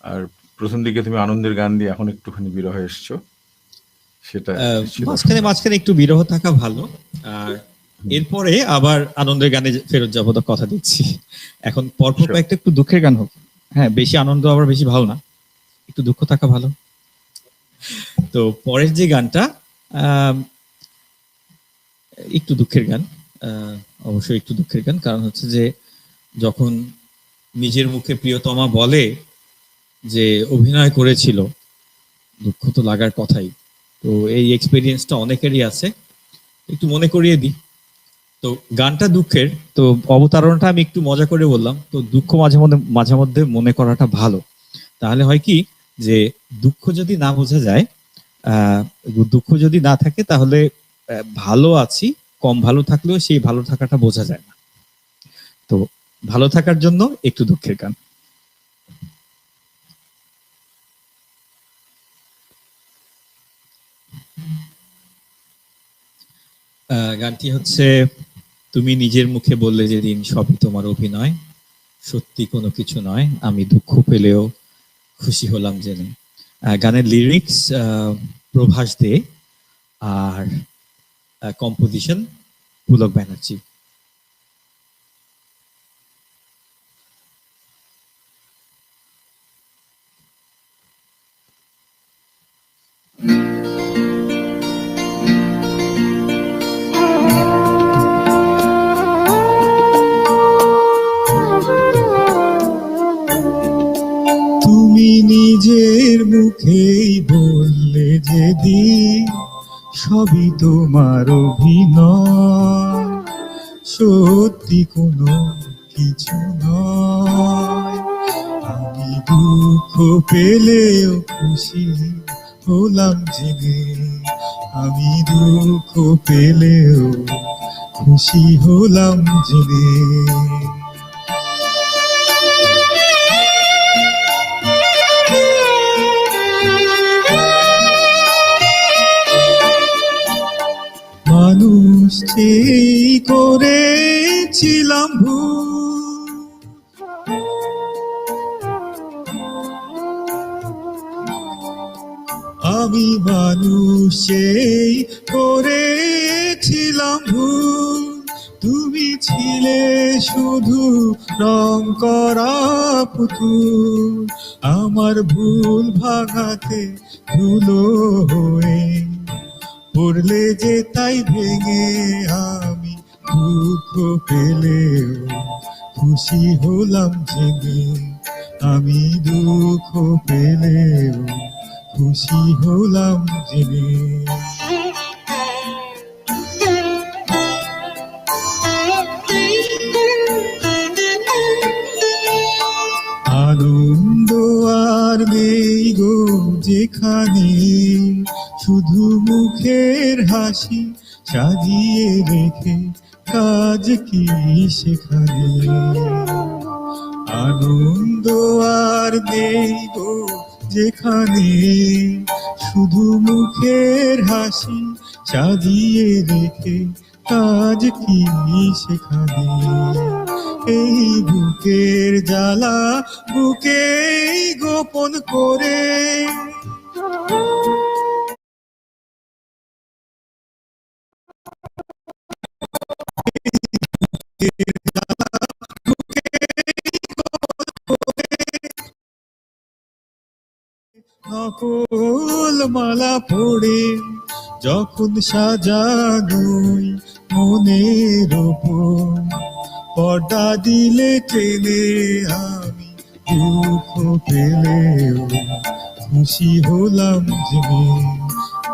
আর প্রথম দিকে তুমি আনন্দের গান দিয়ে এখন একটুখানি বিরহ এসছো, সেটা নিশ্চয়ই দর্শক মাঝখানে মাঝখানে একটু বিরহ থাকা ভালো। আর এরপরে আবার আনন্দের গানে ফেরত যাবো, তো কথা দিচ্ছি। এখন পরপর Sure. একটা একটু দুঃখের গান হোক। হ্যাঁ, বেশি আনন্দ আবার বেশি ভালো না, একটু দুঃখ থাকা ভালো। তো পরের যে গানটা একটু দুঃখের গান, অবশ্যই একটু দুঃখের গান। কারণ হচ্ছে যে যখন নিজের মুখে প্রিয়তমা বলে যে অভিনয় করেছিল, দুঃখ তো লাগার কথাই। তো এই এক্সপিরিয়েন্সটা অনেকেরই আছে, একটু মনে করিয়ে দিই। তো গানটা দুঃখের, তো অবতারণাটা আমি একটু মজা করে বললাম। তো দুঃখ মাঝে মধ্যে মনে করাটা ভালো। তাহলে হয় কি, যে দুঃখ যদি না বোঝা যায়, আহ দুঃখ যদি না থাকে, তাহলে ভালো আছি, কম ভালো থাকলেও সেই ভালো থাকাটা বোঝা যায় না। তো ভালো থাকার জন্য একটু দুঃখের গান। গানটি হচ্ছে, তুমি নিজের মুখে বললে যেদিন সবই তোমার অভিনয়, সত্যি কোনো কিছু নয়, আমি দুঃখ পেলেও খুশি হলাম জেনে। গানের লিরিক্স প্রভাস দে, আর কম্পোজিশন পুলক ব্যানার্জি। তুমি নিজের মুখেই বললে যেদিন সবই তোমার অভিনয়, সত্যি কোনো কিছু নয়, আমি দুঃখ পেলেও খুশি হলাম জেনে, আমি দুঃখ পেলেও খুশি হলাম জেনে। মানুষ চেয়েই করেছিলাম ভুল, আমি মানুষ চেয়েই করেছিলাম ভুল, তুমি ছিলে শুধু রং করা পুতুল, আমার ভুল ভাঙাতে ধুলো হয়ে পড়লে যে তাই ভেঙে, আমি দুঃখ পেলেও খুশি হলাম জেনে, আমি দুঃখ পেলেও খুশি হলাম জেনে। আনন্দ আর নেই গো যেখানে, শুধু মুখের হাসি সাজিয়ে রেখে কাজ কি সেখানে। আনন্দ আর নেই গো যেখানে, শুধু মুখের হাসি সাজিয়ে রেখে কাজ কি সেখানে। এই বুকের জ্বালা বুকেই গোপন করে নকল মালা পড়ে যখন সাজানোই মনের ওপর পর্দা দিলে টেনে আমি দুঃখ পেলেও খুশি হলাম জেনে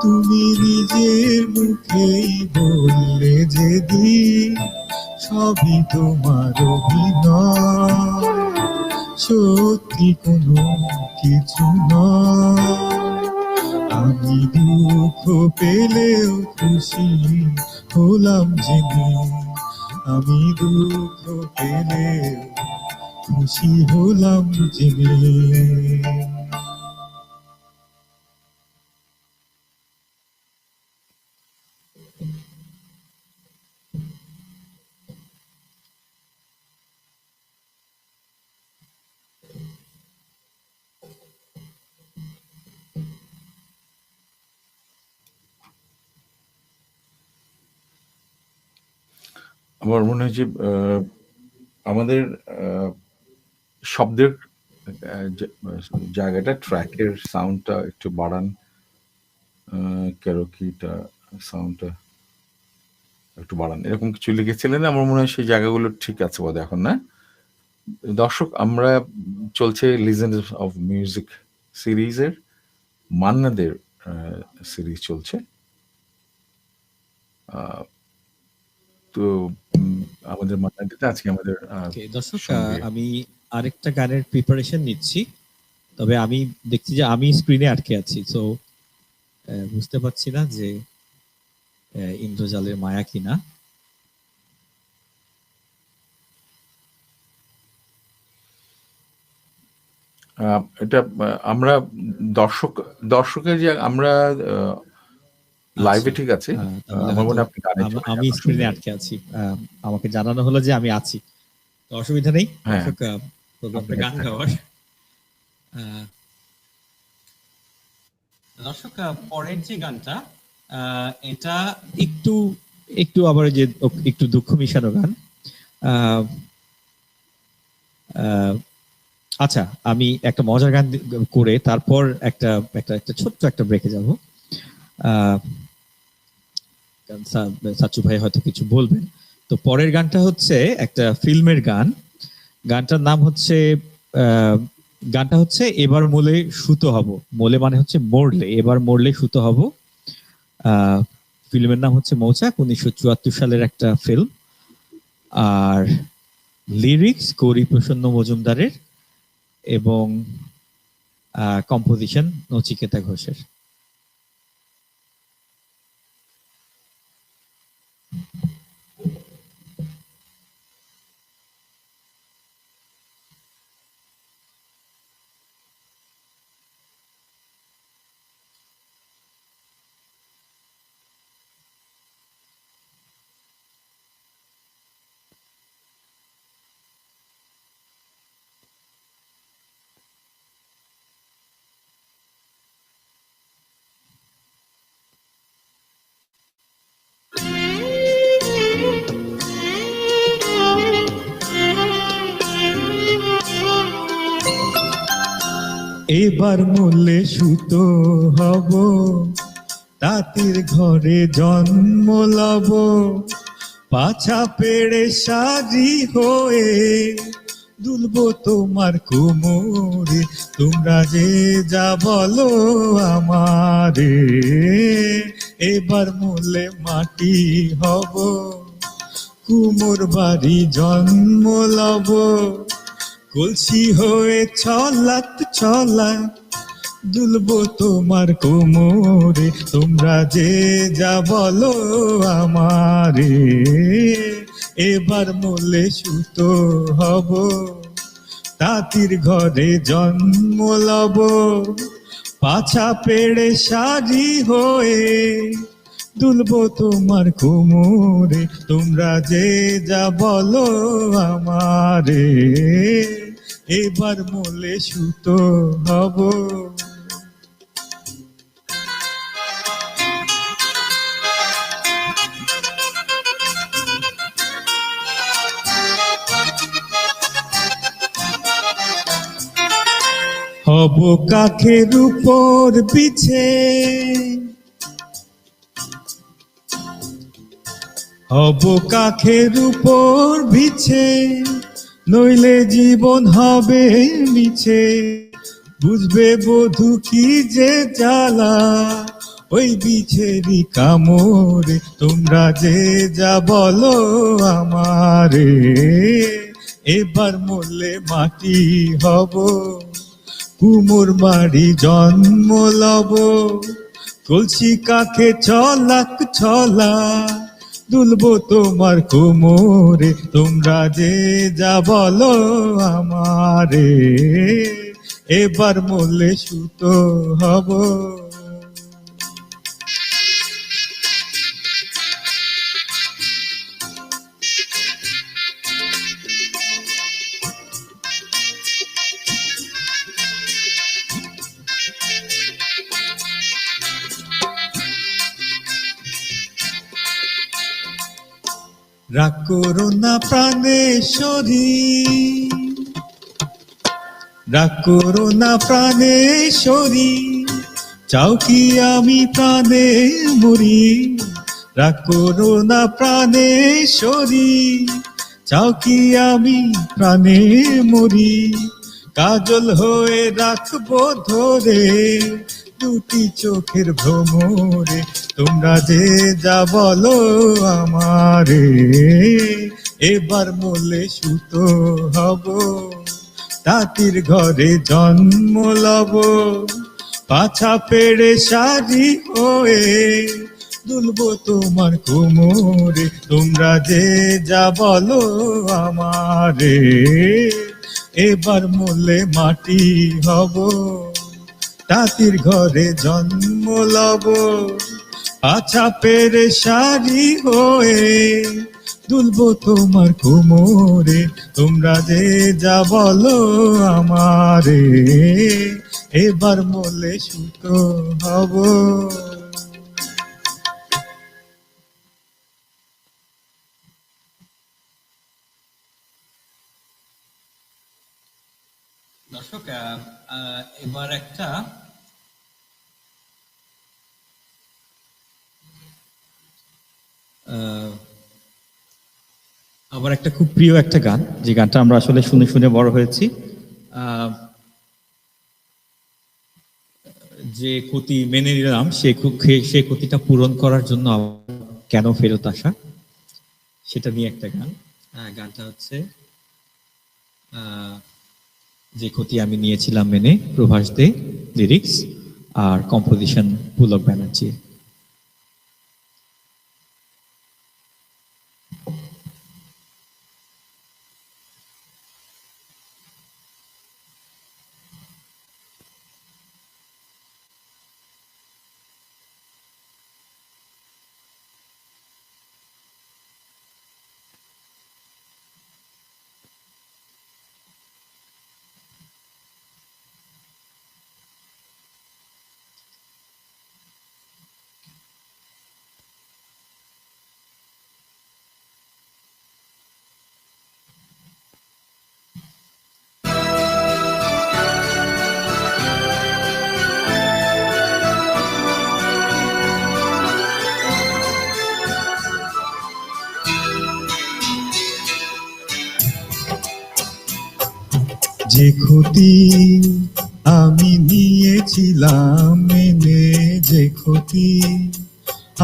তুমি নিজের মুখেই বললে যেদিন সবই তোমার অভিনয় সত্যি কোনো কিছু নয় আমি দুঃখ পেলেও খুশি হলাম জেনে আমি দুঃখ পেলেও খুশি হলাম জেনে আমার মনে হয় যে আমাদের শব্দের জায়গাটা ট্র্যাকের সাউন্ডটা একটু বাড়ান ক্যারোকিটা সাউন্ডটা একটু বাড়ান এরকম কিছু লিখেছিলেন আমার মনে হয় সেই জায়গাগুলো ঠিক আছে বোধ এখন না দর্শক আমরা চলছে লিজেন্ডস অফ মিউজিক সিরিজের মান্নাদের সিরিজ চলছে তো আমাদের মান্নাদিতে আজকে আমাদের দর্শক সঙ্গে আমি আরেকটা গানের প্রিপারেশন নিচ্ছি তবে আমি দেখছি যে আমি স্ক্রিনে আটকে আছি তো বুঝতে পারছি না যে ইন্দ্রজালের মায়া কিনা এটা আমরা দর্শকের যে আমরা লাইভে ঠিক আছে আমার মনে হয় আপনি গানে চলে আমি যান স্ক্রিনে অসুবিধা আটকে আছি আমাকে জানানো হলো যে আমি আছি তো অসুবিধা নেই হ্যাঁ দর্শক প্রোগ্রামটা গান গাওয়ার দর্শক পরের যে গানটা এটা একটু একটু আবার যে একটু দুঃখ মিশানো গান আচ্ছা আমি একটা মজার গান করে তারপর একটা একটা একটা ছোট্ট একটা ব্রেকে যাব সাচু ভাই হয়তো কিছু বলবেন তো পরের গানটা হচ্ছে একটা ফিল্মের গান গানটার নাম হচ্ছে এবার মোলে সুতো হব মোলে মানে হচ্ছে মরলে এবার মরলে সুতো হব ফিল্মের নাম হচ্ছে মৌচাক 1974 সালের একটা ফিল্ম আর লিরিক্স গৌরী প্রসন্ন মজুমদারের এবং কম্পোজিশন নচিকেতা ঘোষের এবার মরলে সুতো হব তাঁতির ঘরে জন্ম লব পাছা পেড়ে সাজি হয়ে দুলবো তোমার কোমরে তোমরা যে যা বলো আমারে এবার মরলে মাটি হব কুমোর বাড়ি জন্ম লব কলসি হয়ে ছলা দুলবো তোমার কোমরে তোমরা যে যা বলো আমারে এবার মরলে সুতো হব তাঁতির ঘরে জন্ম লব পাছা পেড়ে সাজি হয়ে দুলবো তোমার কোমরে তোমরা যে যা বলো আমারে এবার মরলে সুতো হব হব কাখের উপর বিছে, হব কাখের উপর বিছে, নইলে জীবন হবে মিছে। বুঝবে বধূ কি যে জ্বালা ওই বিছেরি কামড়ে, তোমরা যে যা বলো আমারে, এবার মরলে মাটি হব, কুমোর বাড়ি জন্ম লব। কলসি কাকে ছলাক ছলা, দুলবো তোমার কোমরে, তোমরা যে যা বলো আমারে, এবার মরলে সুতো হব। রাগ করো না প্রাণেশ্বরী, রাগ করো না প্রাণেশ্বরী, চাও কি আমি প্রাণে মরি। রাগ করো না প্রাণেশ্বরী, চাও কি আমি প্রাণে মরি। কাজল হয়ে রাখবো ধরে দুটি চোখের ভ্রমরে, তোমরা যে যা বলো আমারে, এবার মরলে সুতো হব। তাঁতির ঘরে জন্ম লব, পাছা পেড়ে শাড়ি হয়ে দুলবো তোমার কোমরে, তোমরা যে যা বলো আমারে, এবার মরলে মাটি হব। তাঁতির ঘরে জন্ম লব, পাছা পেড়ে শাড়ি হয়ে দুলবো তোমার কোমরে, তোমরা যে যা বলো আমারে, এবার মরলে সুতো হব। দর্শক, এবার একটা আবার একটা খুব প্রিয় একটা গান, যে গানটা আমরা আসলে শুনে শুনে বড় হয়েছি। যে ক্ষতি মেনে নিলাম, সে ক্ষতিটা পূরণ করার জন্য কেন ফেরত আসা, সেটা নিয়ে একটা গান। গানটা হচ্ছে যে ক্ষতি আমি নিয়েছিলাম মেনে, প্রভাস দে লিরিক্স, আর কম্পোজিশন পুলক ব্যানার্জি। যে ক্ষতি আমি নিয়েছিলাম মেনে, যে ক্ষতি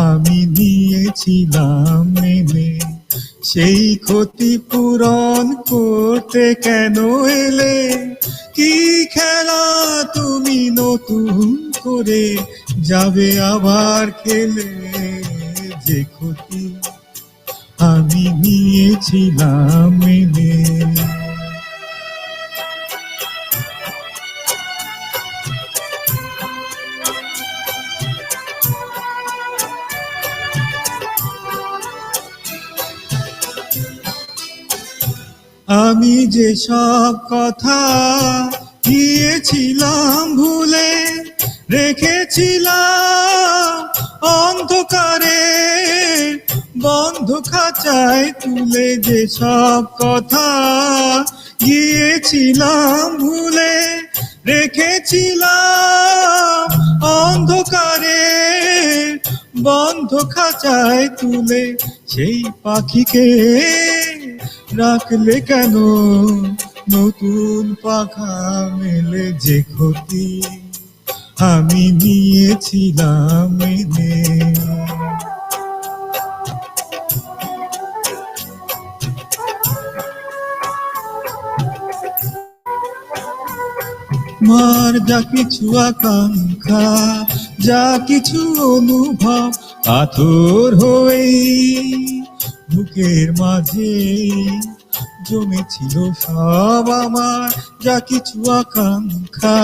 আমি নিয়েছিলাম মেনে, সেই ক্ষতি পূরণ করতে কেন এলে? কি খেলা তুমি নতুন করে যাবে আবার খেলে? যে ক্ষতি আমি নিয়েছিলাম মেনে। আমি যে সব কথা গিয়েছিলাম ভুলে, রেখেছিলাম অন্ধকারে বন্ধ খাঁচায় তুলে। যে সব কথা গিয়েছিলাম ভুলে, রেখেছিলাম অন্ধকারে বন্ধ খাঁচায় তুলে, সেই পাখিকে রাখলে কেন নতুন পাখা মেলে? যে ক্ষতি আমি নিয়েছিলাম মেনে। মার যা কিছু আকাঙ্ক্ষা, যা কিছু অনুভব, পাথর হয়ে বুকের মাঝে জমেছিল সব আমার। যা কিছু আকাঙ্ক্ষা,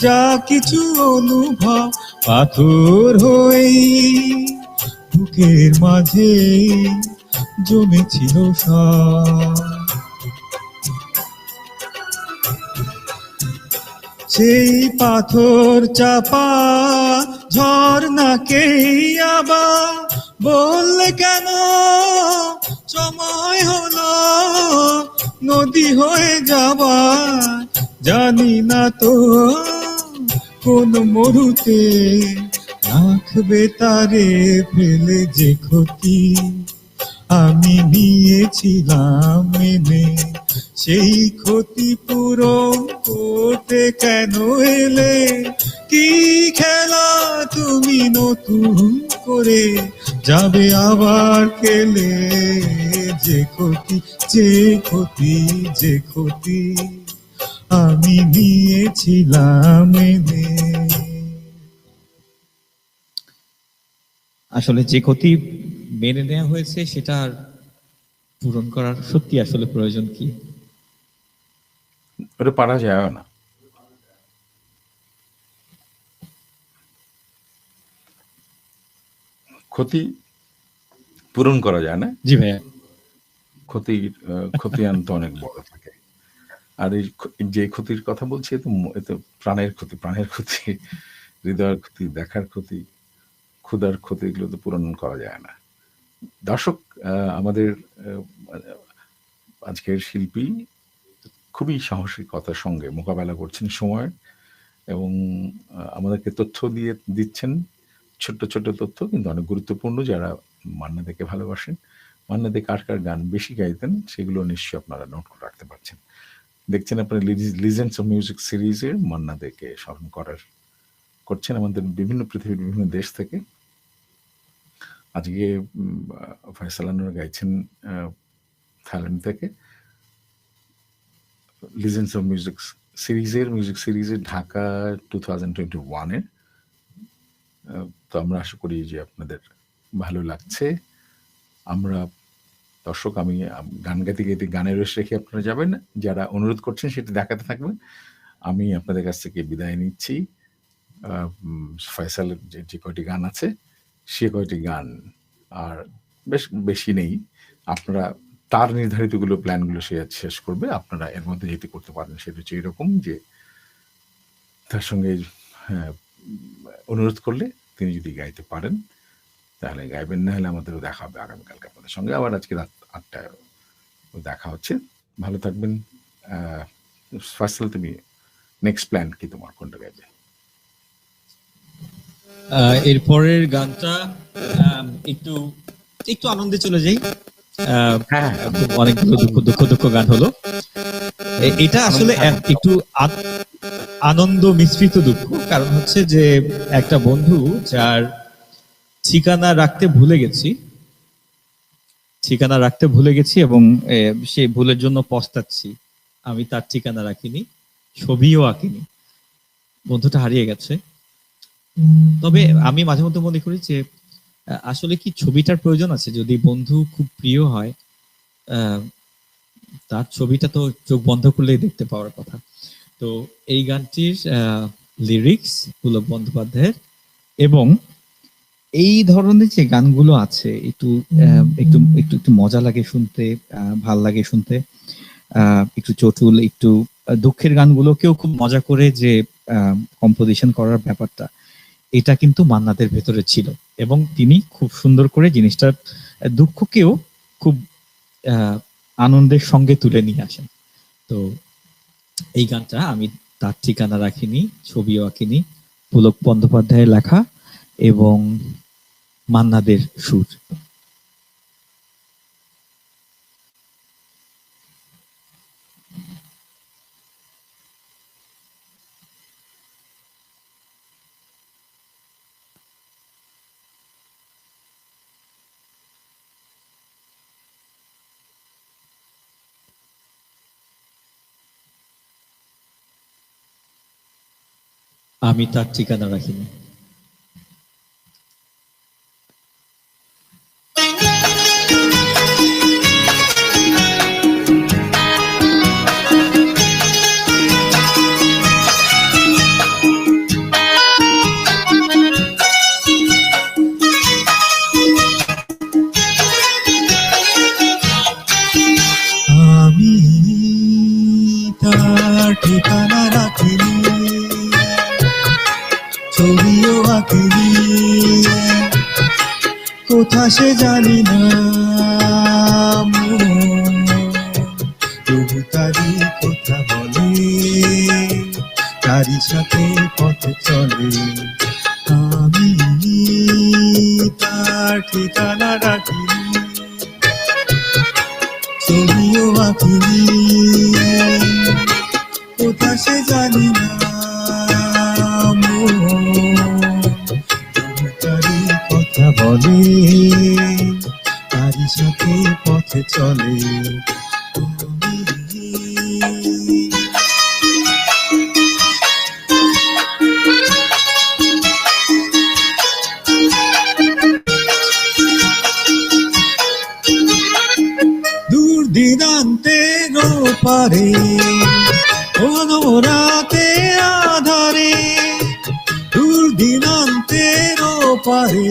যা কিছু অনুভব, পাথর হয়ে বুকের মাঝে জমেছিল সব। সেই পাথর চাপা ঝর্ণাকে আবার বললে কেন সময় হলো নদী হয়ে যাবার? জানি না তো কোন মরুতে রাখবে তারে ফেলে। যে ক্ষতি আমি নিয়েছিলাম মেনে, সেই ক্ষতি পূরণ করতে কেন এলে? কি খেলা তুমি নতুন করে যাবে আবার খেলে? যে ক্ষতি, যে ক্ষতি, যে ক্ষতি আমি নিয়েছিলাম মেনে। আসলে যে ক্ষতি মেনে নেওয়া হয়েছে সেটা আর পূরণ করার সত্যি আসলে প্রয়োজন কি? ওটা পারা যায় না। ক্ষতি পূরণ করা যায় না। জি ভাইয়া। ক্ষতিয়ান তো অনেক বড় থাকে। আর এই যে ক্ষতির কথা বলছি, এ তো প্রাণের ক্ষতি, হৃদয়ের ক্ষতি, দেখার ক্ষতি, ক্ষুধার ক্ষতি, এগুলো তো পূরণ করা যায় না। দর্শক, আমাদের আজকের শিল্পী খুবই সাহসিকতার সঙ্গে মোকাবেলা করছেন সময়ের, এবং আমাদেরকে তথ্য দিচ্ছেন, ছোট্ট ছোট্ট তথ্য কিন্তু অনেক গুরুত্বপূর্ণ। যারা মান্না দেকে ভালোবাসেন, মান্না দে কার কার গান বেশি গাইতেন, সেগুলো নিশ্চয়ই আপনারা নোট করে রাখতে পারছেন। দেখছেন আপনারা লিজেন্ডস অফ মিউজিক সিরিজের মান্না দেকে স্মরণ করছেন আমাদের পৃথিবীর বিভিন্ন দেশ থেকে। আজকে ফয়সাল আনোয়ার গাইছেন থাইল্যান্ড থেকে। লিজেন্ডস অফ মিউজিক সিরিজের ঢাকা 2021-এর। তো আমরা আশা করি যে আপনাদের ভালো লাগছে। আমরা দর্শক, আমি গান গাইতে গাইতে গানের রস রেখে আপনারা যাবেন, যারা অনুরোধ করছেন সেটা দেখাতে থাকবেন। আমি আপনাদের কাছ থেকে বিদায় নিচ্ছি। ফয়সালের যে কয়টি গান আছে, সে কয়টি গান আর বেশি নেই। আপনারা তার নির্ধারিতগুলো প্ল্যানগুলো সে শেষ করবে, আপনারা এর মধ্যে যেটি করতে পারেন সেটা হচ্ছে এরকম যে তার সঙ্গে অনুরোধ করলে তিনি যদি গাইতে পারেন তাহলে গাইবেন, না হলে আমাদেরও দেখা হবে আগামীকালকে আপনাদের সঙ্গে। আবার আজকে রাত 8টায় দেখা হচ্ছে। ভালো থাকবেন। ফয়সাল, তুমি নেক্সট প্ল্যান কি তোমার, কোনটা গাইবে? এরপরের গানটা একটু একটু আনন্দে চলে যাই। খুব অনেকগুলো দুঃখ গান হলো। এটা আসলে একটু আনন্দ মিশ্রিত দুঃখ। কারণ হচ্ছে যে একটা বন্ধু যার ঠিকানা রাখতে ভুলে গেছি এবং সেই ভুলের জন্য পস্তাচ্ছি। আমি তার ঠিকানা রাখিনি, ছবিও আঁকিনি, বন্ধুটা হারিয়ে গেছে। তবে আমি মাঝে মধ্যে মনে করি যে আসলে কি ছবিটার প্রয়োজন আছে? যদি বন্ধু খুব প্রিয় হয়, তার ছবিটা তো চোখ বন্ধ করলেই দেখতে পাওয়ার কথা। তো এই গানটির লিরিক্স পুলক বন্দ্যোপাধ্যায়ের, এবং এই ধরনের যে গানগুলো আছে একটু একটু একটু একটু মজা লাগে শুনতে, ভাল লাগে শুনতে, একটু চটুল, একটু দুঃখের গানগুলোকেও খুব মজা করে যে কম্পোজিশন করার ব্যাপারটা, এটা কিন্তু মান্নাদের ভেতরে ছিল, এবং তিনি খুব সুন্দর করে জিনিসটার দুঃখকেও খুব আনন্দের সঙ্গে তুলে নিয়ে আসেন। তো এই গানটা আমি তার ঠিকানা রাখিনি, ছবিও আঁকিনি। পুলক বন্দ্যোপাধ্যায়ের লেখা এবং মান্নাদের সুর। আমি তার ঠিকানা রাখিনি। আমি তার ঠিকানা রাখিনি, ছবিও আঁকিনি, কোথা সে জানি না, তবু তারি কথা বলে, তারি সাথে পথে চলে। আমি তার ঠিকানা রাখিনি, ছবিও আঁকিনি, কোথা সে জানি না, তবু তারি কথা বলে, তারি সাথে পথে চলে। দূর দিনান্তের পারে, রাতে আধারে, দূর দিনান্তের পারে,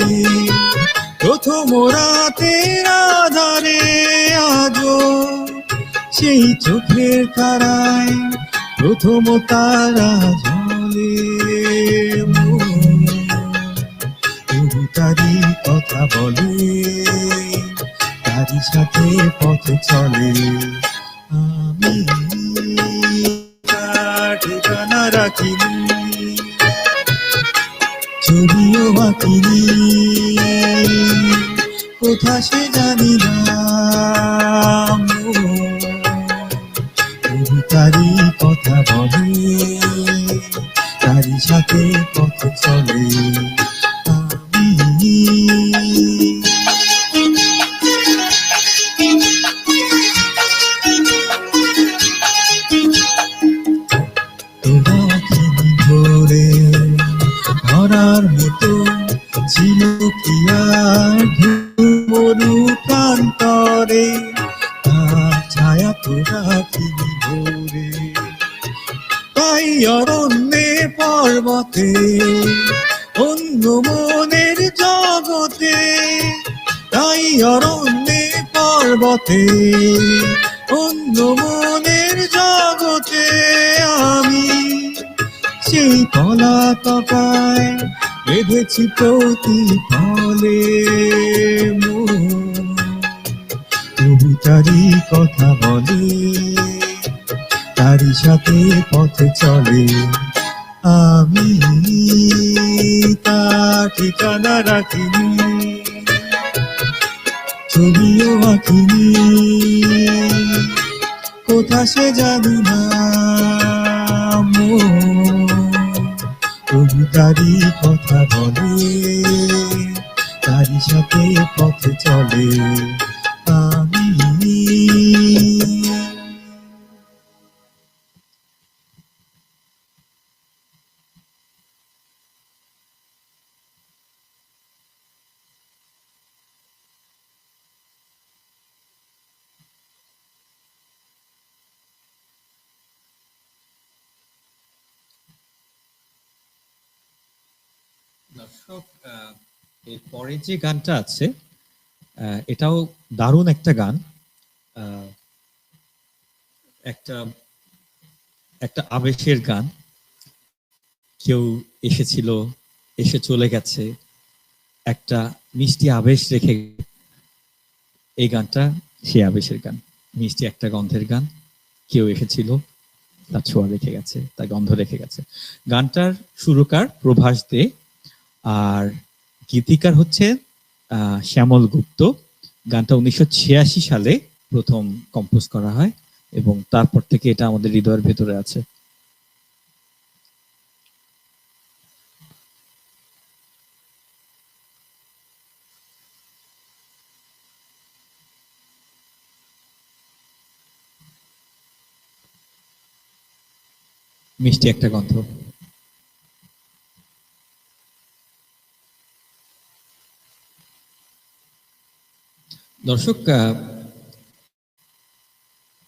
প্রথম রাতের আধারে, আজও সেই চোখের তারায় প্রথম তারা জ্বলে। তবু তারি কথা বলে, তারি সাথে পথে চলে। আমি তার ঠিকানা রাখিনি, ছবিও আঁকিনি, কোথা সে জানি না, তবু তারি কথা বলে, তারি সাথে পথে চলে। আমি ভোরে ধরার মতো ছিল কি আর মরু প্রান্তরে, তার ছায়া তো রাখিনি ভোরে। তাই অরণ্যে পর্বতে, অন্য মনের জগতে, তাই অরণ্যে পর্বতে, অন্য মনের জগতে, আমি সেই পলাতকায় বেঁধেছি প্রতিফলে। তবু তারি কথা বলে, তারি সাথে পথে চলে। আমি তার ঠিকানা রাখিনি, ছবিও আঁকিনি, কোথা সে জানি না, তবু তারি কথা বলে, তারি সাথে পথে চলে। আমি দর্শক, এরপরে যে গানটা আছে এটাও দারুণ একটা গান। একটা একটা আবেশের গান। কেউ এসেছিল, এসে চলে গেছে, একটা মিষ্টি আবেশ রেখে। এই গানটা সেই আবেশের গান, মিষ্টি একটা গন্ধের গান। কেউ এসেছিল, তার ছোঁয়া রেখে গেছে, তার গন্ধ রেখে গেছে। গানটার সুরকার প্রভাস দে, আর গীতিকার হচ্ছে শ্যামল গুপ্ত। গানটা 1986 সালে প্রথম কম্পোজ করা হয় এবং তারপর থেকে এটা আমাদের হৃদয়ের ভেতরে আছে। মিষ্টি একটা গন্ধ। দর্শক,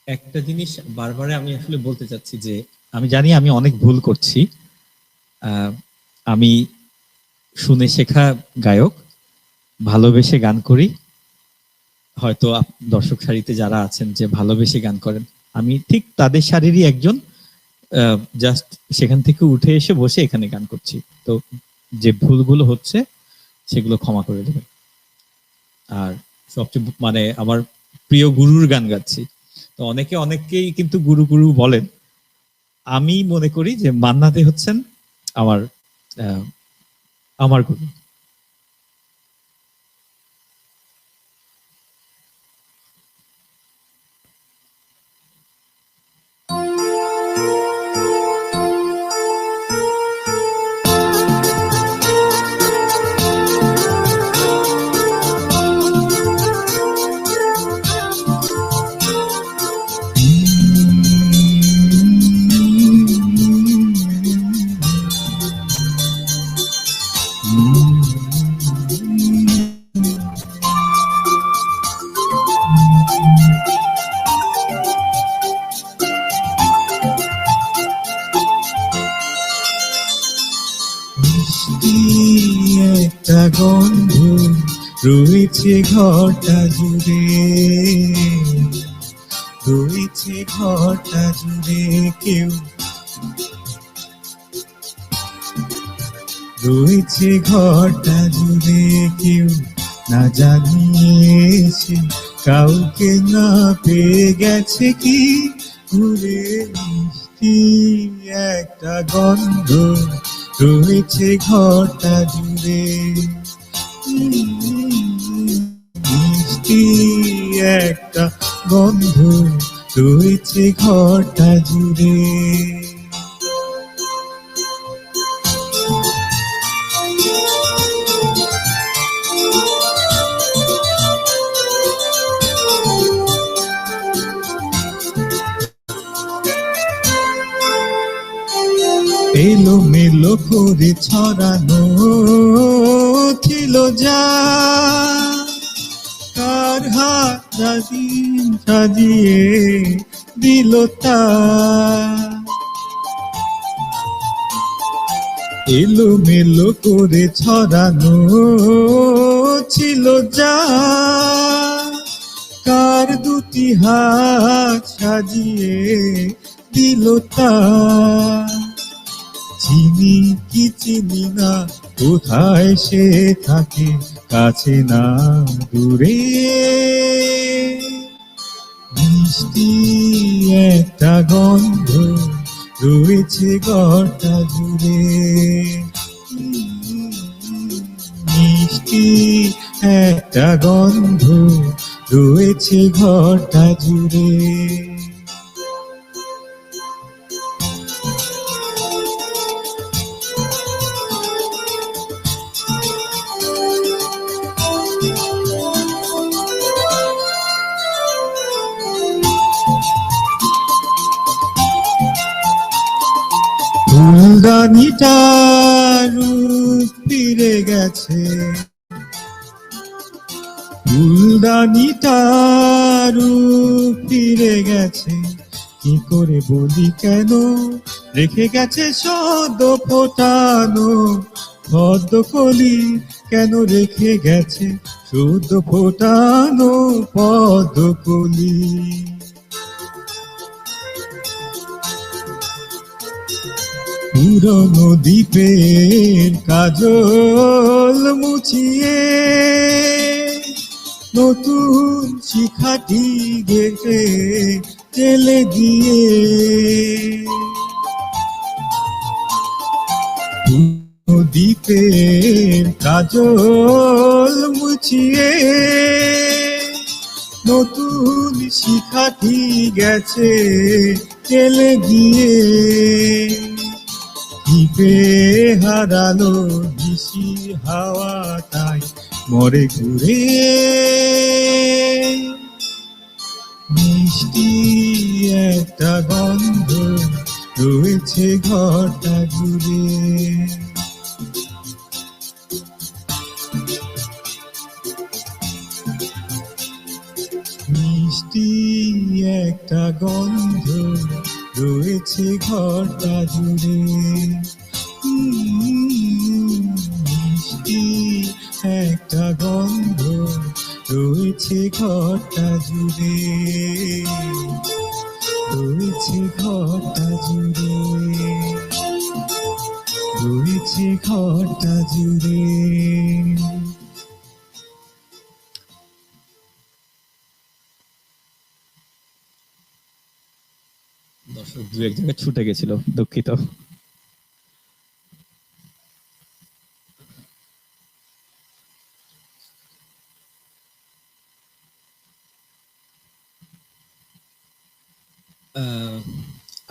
একটা জিনিস বারবার আমি আসলে বলতে চাচ্ছি যে আমি জানি আমি অনেক ভুল করছি। আমি শুনে শেখা গায়ক, ভালোবেসে গান করি। হয়তো দর্শক সারিতে যারা আছেন যে ভালোবেসে গান করেন, আমি ঠিক তাদের সারিরই একজন, জাস্ট সেখান থেকে উঠে এসে বসে এখানে গান করছি। তো যে ভুলগুলো হচ্ছে সেগুলো ক্ষমা করে দেবেন। আর সবচেয়ে মানে আমার প্রিয় গুরুর গান গাচ্ছি। তো অনেকেই কিন্তু গুরু গুরু বলেন। আমি মনে করি যে মান্না দে হচ্ছেন আমার আমার গুরু। একটা গন্ধ রয়েছে ঘরটা জুড়ে, রয়েছে ঘরটা জুড়ে, কেউ রয়েছে ঘরটা জুড়ে, কেউ না জানিয়েছে, কাউকে না পেয়ে গেছে কি ঘুরে। মিষ্টি একটা গন্ধ রয়েছে ঘরটা জুড়ে, মিষ্টি একটা গন্ধ রয়েছে ঘরটা জুড়ে। এলো মেলো করে ছড়ানো ছিল যা, কার হাত দিন সাজিয়ে দিল তা। এলো মেলো করে ছড়ানো ছিল যা, কার দুটি হাত সাজিয়ে দিল তা। চিনি কি চিনি না, কোথায় সে থাকে, কাছে না দূরে। মিষ্টি একটা গন্ধ রয়েছে ঘরটা জুড়ে, মিষ্টি একটা গন্ধ রয়েছে ঘরটা জুড়ে। ফুলদানিটা রূপ ফিরে গেছে, ফুলদানিটা রূপ ফিরে গেছে, কি করে বলি কেন, রেখে গেছে সদ্য ফোটানো পদ্ম কলি, কেন রেখে গেছে সদ্য ফোটানো পদ্ম কলি। পুরনো দ্বীপের কাজল মুছিয়ে, নতুন শিখাটি গেছে জেলে গিয়ে দ্বীপের কাজল মুছিয়ে নতুন শিখাটি গেছে চলে গিয়ে দ্বীপে হারালো নিশি হাওয়াটাই মরে ঘুরে মিষ্টি একটা গন্ধ রয়েছে ঘরটা জুড়ে মিষ্টি একটা গন্ধ রয়েছে ঘরটা জুড়ে মিষ্টি একটা গন্ধ রয়েছে ঘরটা জুড়ে রয়েছে ঘরটা জুড়ে রয়েছে ঘরটা জুড়ে দর্শক দু এক জায়গায় ছুটে গেছিল, দুঃখিত।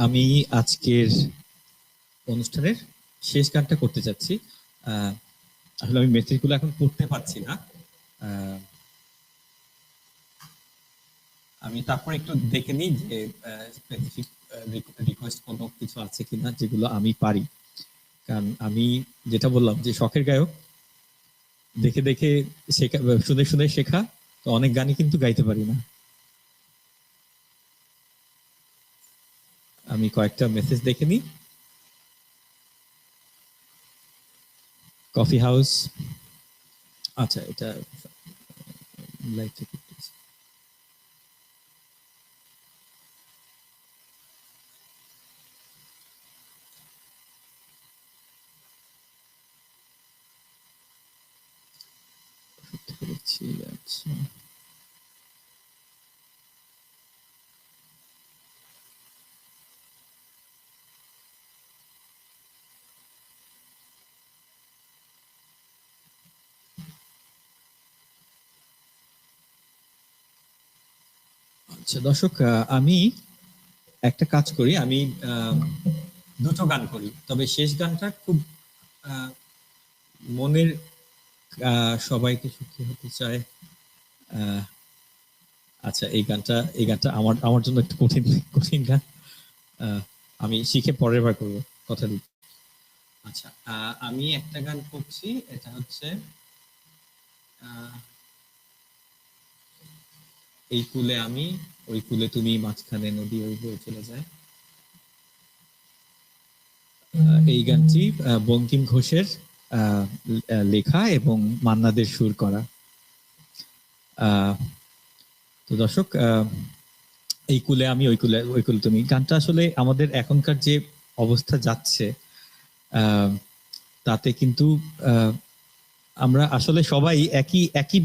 আমি আজকের অনুষ্ঠানের শেষ গানটা করতে চাচ্ছি। আসলে আমি মেসেজগুলো এখন পড়তে পারছি না, আমি তারপর একটু দেখে নিই যে স্পেসিফিক রিকোয়েস্ট কোনো কিছু আছে কিনা যেগুলো আমি পারি। কারণ আমি যেটা বললাম যে শখের গায়ক, দেখে দেখে শেখা, শুনে শুনে শেখা, তো অনেক গানই কিন্তু গাইতে পারি না। আমি কয়েকটা মেসেজ দেখে নিই। কফি হাউস, আচ্ছা এটা লাইক আচ্ছা আচ্ছা দর্শক, আমি একটা কাজ করি, আমি দুটো গান করি, তবে শেষ গানটা খুব মনের সবাইকে সুখী হতে চায়। আচ্ছা এই গানটা আমার জন্য একটু কঠিন গান, আমি শিখে পরের বার করবো, কথা দিই। আচ্ছা আমি একটা গান করছি, এটা হচ্ছে এই কুলে আমি, ওই কুলে তুমি, মাঝখানে নদী ওই বয়ে চলে যায়। এই গানটি বঙ্কিম ঘোষের লেখা এবং মান্নাদের সুর করা। তো দর্শক, এই কুলে আমি, ওই কুলে তুমি গানটা আসলে আমাদের এখনকার যে অবস্থা যাচ্ছে তাতে কিন্তু আমরা আসলে সবাই একই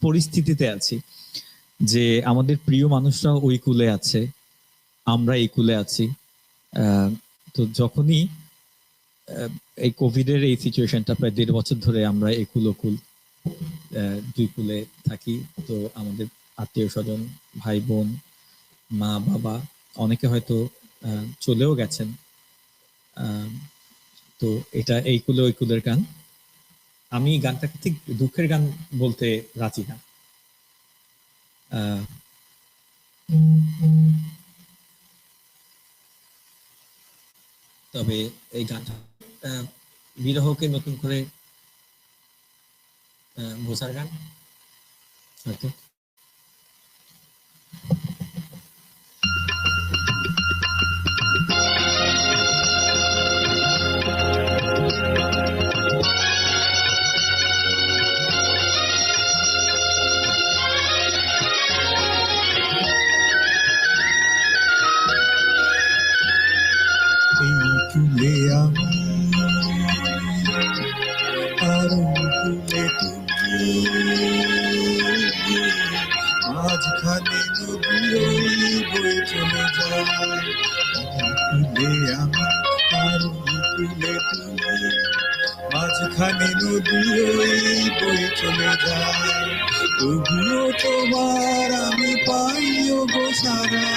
পরিস্থিতিতে আছি, যে আমাদের প্রিয় মানুষরা ওই কুলে আছে, আমরা এই কুলে আছি। তো যখনই এই কোভিডের এই সিচুয়েশনটা, প্রায় 1.5 বছর ধরে আমরা একুল ওকুল দুই কুলে থাকি। তো আমাদের আত্মীয় স্বজন, ভাই বোন, মা বাবা অনেকে হয়তো চলেও গেছেন। তো এটা এই কুলে ওই কুলের গান। আমি গানটাকে ঠিক দুঃখের গান বলতে রাজি না। তবে এই গানটা বিরহকে নতুন করে বোঝার গান হয়তো। এই কুলে আমি আর কুলে তুমি, মাঝখানে মাঝখানে নদী ওই বয়ে চলে যায়, কুলে আমি আর কুলে তুমি, মাঝখানে নদী ওই বয়ে চলে যায়, তবুও তোমার আমি পাইও গো সারা,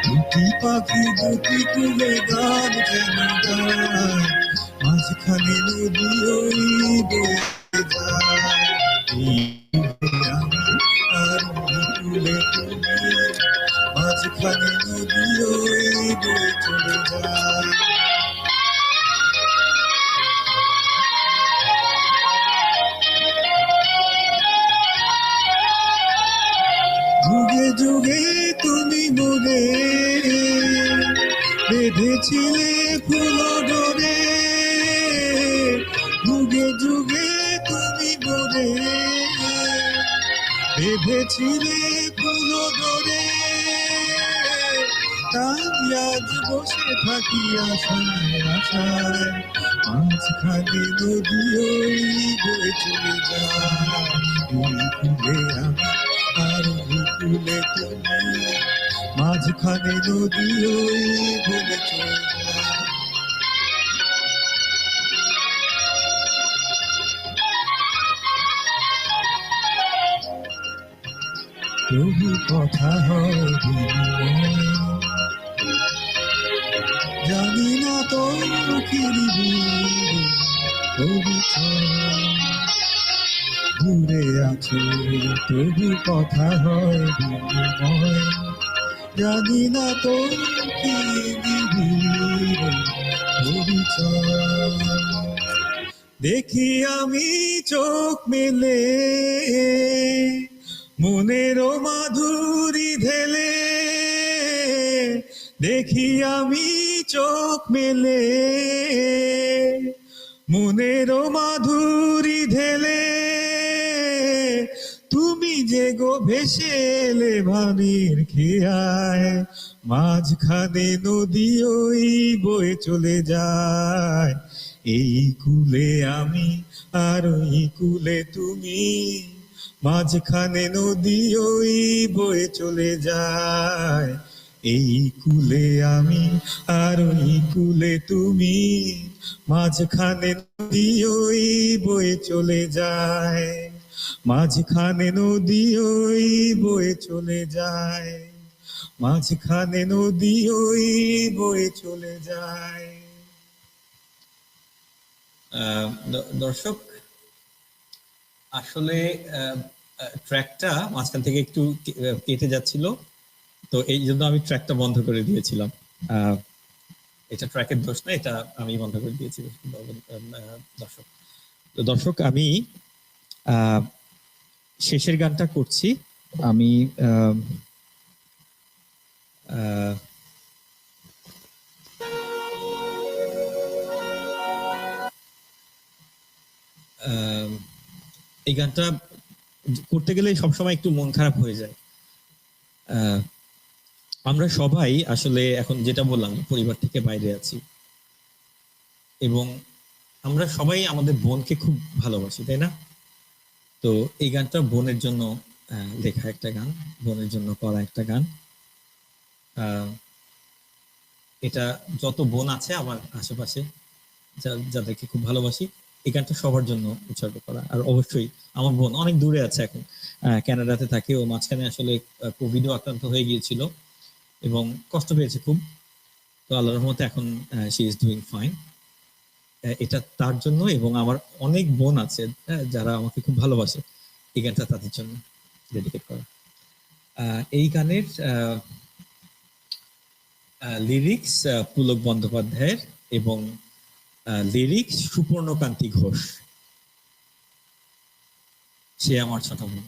দুটি পাখি দুটি কুলে গান যেন গায়, মাঝখানে নদী ওই বয়ে যায়, এই কুলে আমি আর কুলে তুমি, মাঝখানে নদী ওই বয়ে চলে যায়। যুগে যুগে তুমি মনে বেঁধেছিলে ফুল ডোরে, যুগে যুগে তুমি মনে বেঁধেছিলে ফুল ডোরে, তাই আজ বসে থাকি আশায় আশায়, মাঝখানে নদী ওই বয়ে চলে যায়, এই কুলে আমি আর ওই কুলে তুমি, মাঝখানে নদী ওই বয়ে চলে যায়। তবু কথা হয় বিনিময়, জানি না তো কি ঘুরে আছো, তবু কথা হয় বিনিময়, জানি না তো কি পরিচয়, দেখি আমি চোখ মেলে মনেরও মাধুরী ঢেলে, দেখি আমি চোখ মেলে মনেরও মাধুরী ঢেলে, তুমি যে গো ভেসে এলে ভানির খেয়ায়, মাঝখানে নদী ওই বয়ে চলে যায়, এই কুলে আমি আর ওই কুলে তুমি, মাঝখানে নদী ওই বয়ে চলে যায়, এই কুলে আমি আর ওই কুলে তুমি, মাঝখানে নদী ওই বয়ে চলে যায়, মাঝখানে নদী ওই বয়ে চলে যায়, মাঝখানে নদী ওই বয়ে চলে যায়। দর্শক, আসলে ট্র্যাকটা মাঝখান থেকে একটু কেটে যাচ্ছিল, তো এই জন্য আমি ট্র্যাকটা বন্ধ করে দিয়েছিলাম। এটা ট্র্যাকের দোষ না, এটা আমি বন্ধ করে দিয়েছি। দর্শক আমি শেষের গানটা করছি। আমি এই গানটা করতে গেলে সবসময় একটু মন খারাপ হয়ে যায়। আমরা সবাই আসলে এখন যেটা বললাম, পরিবার থেকে বাইরে আছি এবং আমরা সবাই আমাদের বোনকে খুব ভালোবাসি, তাই না? তো এই গানটা বোনের জন্য লেখা একটা গান, বোনের জন্য করা একটা গান। এটা যত বোন আছে আমার আশেপাশে, যাদেরকে খুব ভালোবাসি, এই গানটা সবার জন্য উৎসর্গ করা। আর অবশ্যই আমার বোন অনেক দূরে আছে, এখন কানাডাতে থাকে। ও মাঝখানে আসলে কোভিডও আক্রান্ত হয়ে গিয়েছিল এবং কষ্ট পেয়েছে খুব। তো আল্লাহর রহমতে এখন শি ইজ ডুইং ফাইন। এটা তার জন্য এবং আমার অনেক বোন আছে যারা আমাকে খুব ভালোবাসে, এই গানটা তাদের জন্য ডেডিকেট করা। এই গানের লিরিক্স পুলক বন্দ্যোপাধ্যায়ের এবং লিরিক্স সুপর্ণকান্তি ঘোষ। সে আমার ছোট বোন।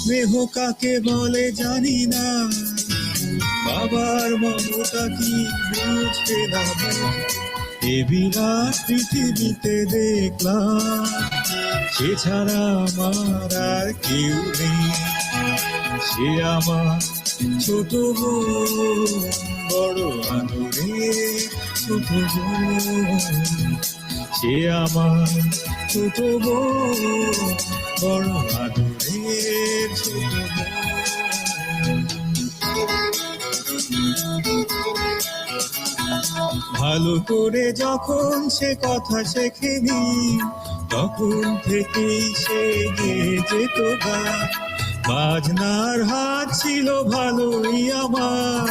স্নেহ কাকে বলে জানি না, বাবার মমতা কি বুঝবে না, এ বিরাট পৃথিবীতে দেখলাম সে ছাড়া আমার আর কেউ নেই। সে আমার ছোট বোন, বড় আদরে ছোট বোন। সে আমার ছোট বোন, বড় আদরে ছোট বোন। ভালো করে যখন সে কথা শেখেনি, তখন থেকেই সে গেয়ে যেত গান। বাজনার হাত ছিল ভালোই আমার,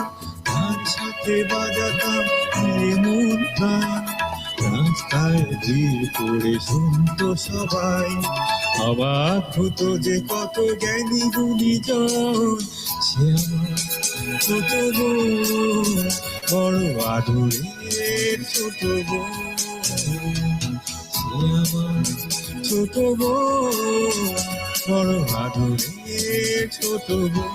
তার সাথে বাজাতাম মন প্রাণ। রাস্তায় ভিড় করে শুনতো সবাই, অবাক হতো যে কত জ্ঞানী গুণীজন। সে আমার ছোট বোন, বড় আদরের ছোট বোন। সে আমার ছোট বোন, বড় আদরের ছোট বোন।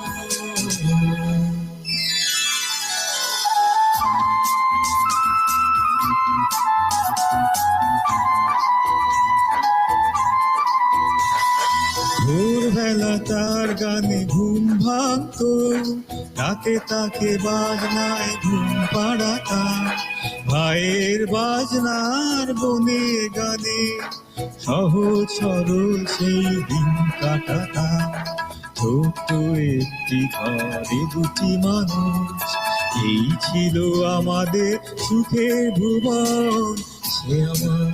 ভোরবেলা তার গানে ঘুম ভাঙতো, রাতে তাকে বাজনায় ঘুম পাড়াতাম। ভাইয়ের বাজনার বনে গানে সহজ সরল সেই দিন কাটাতাম। ছোট্ট একটি ঘরে দুটি মানুষ, এই ছিল আমাদের সুখের ভুবন। সে আমার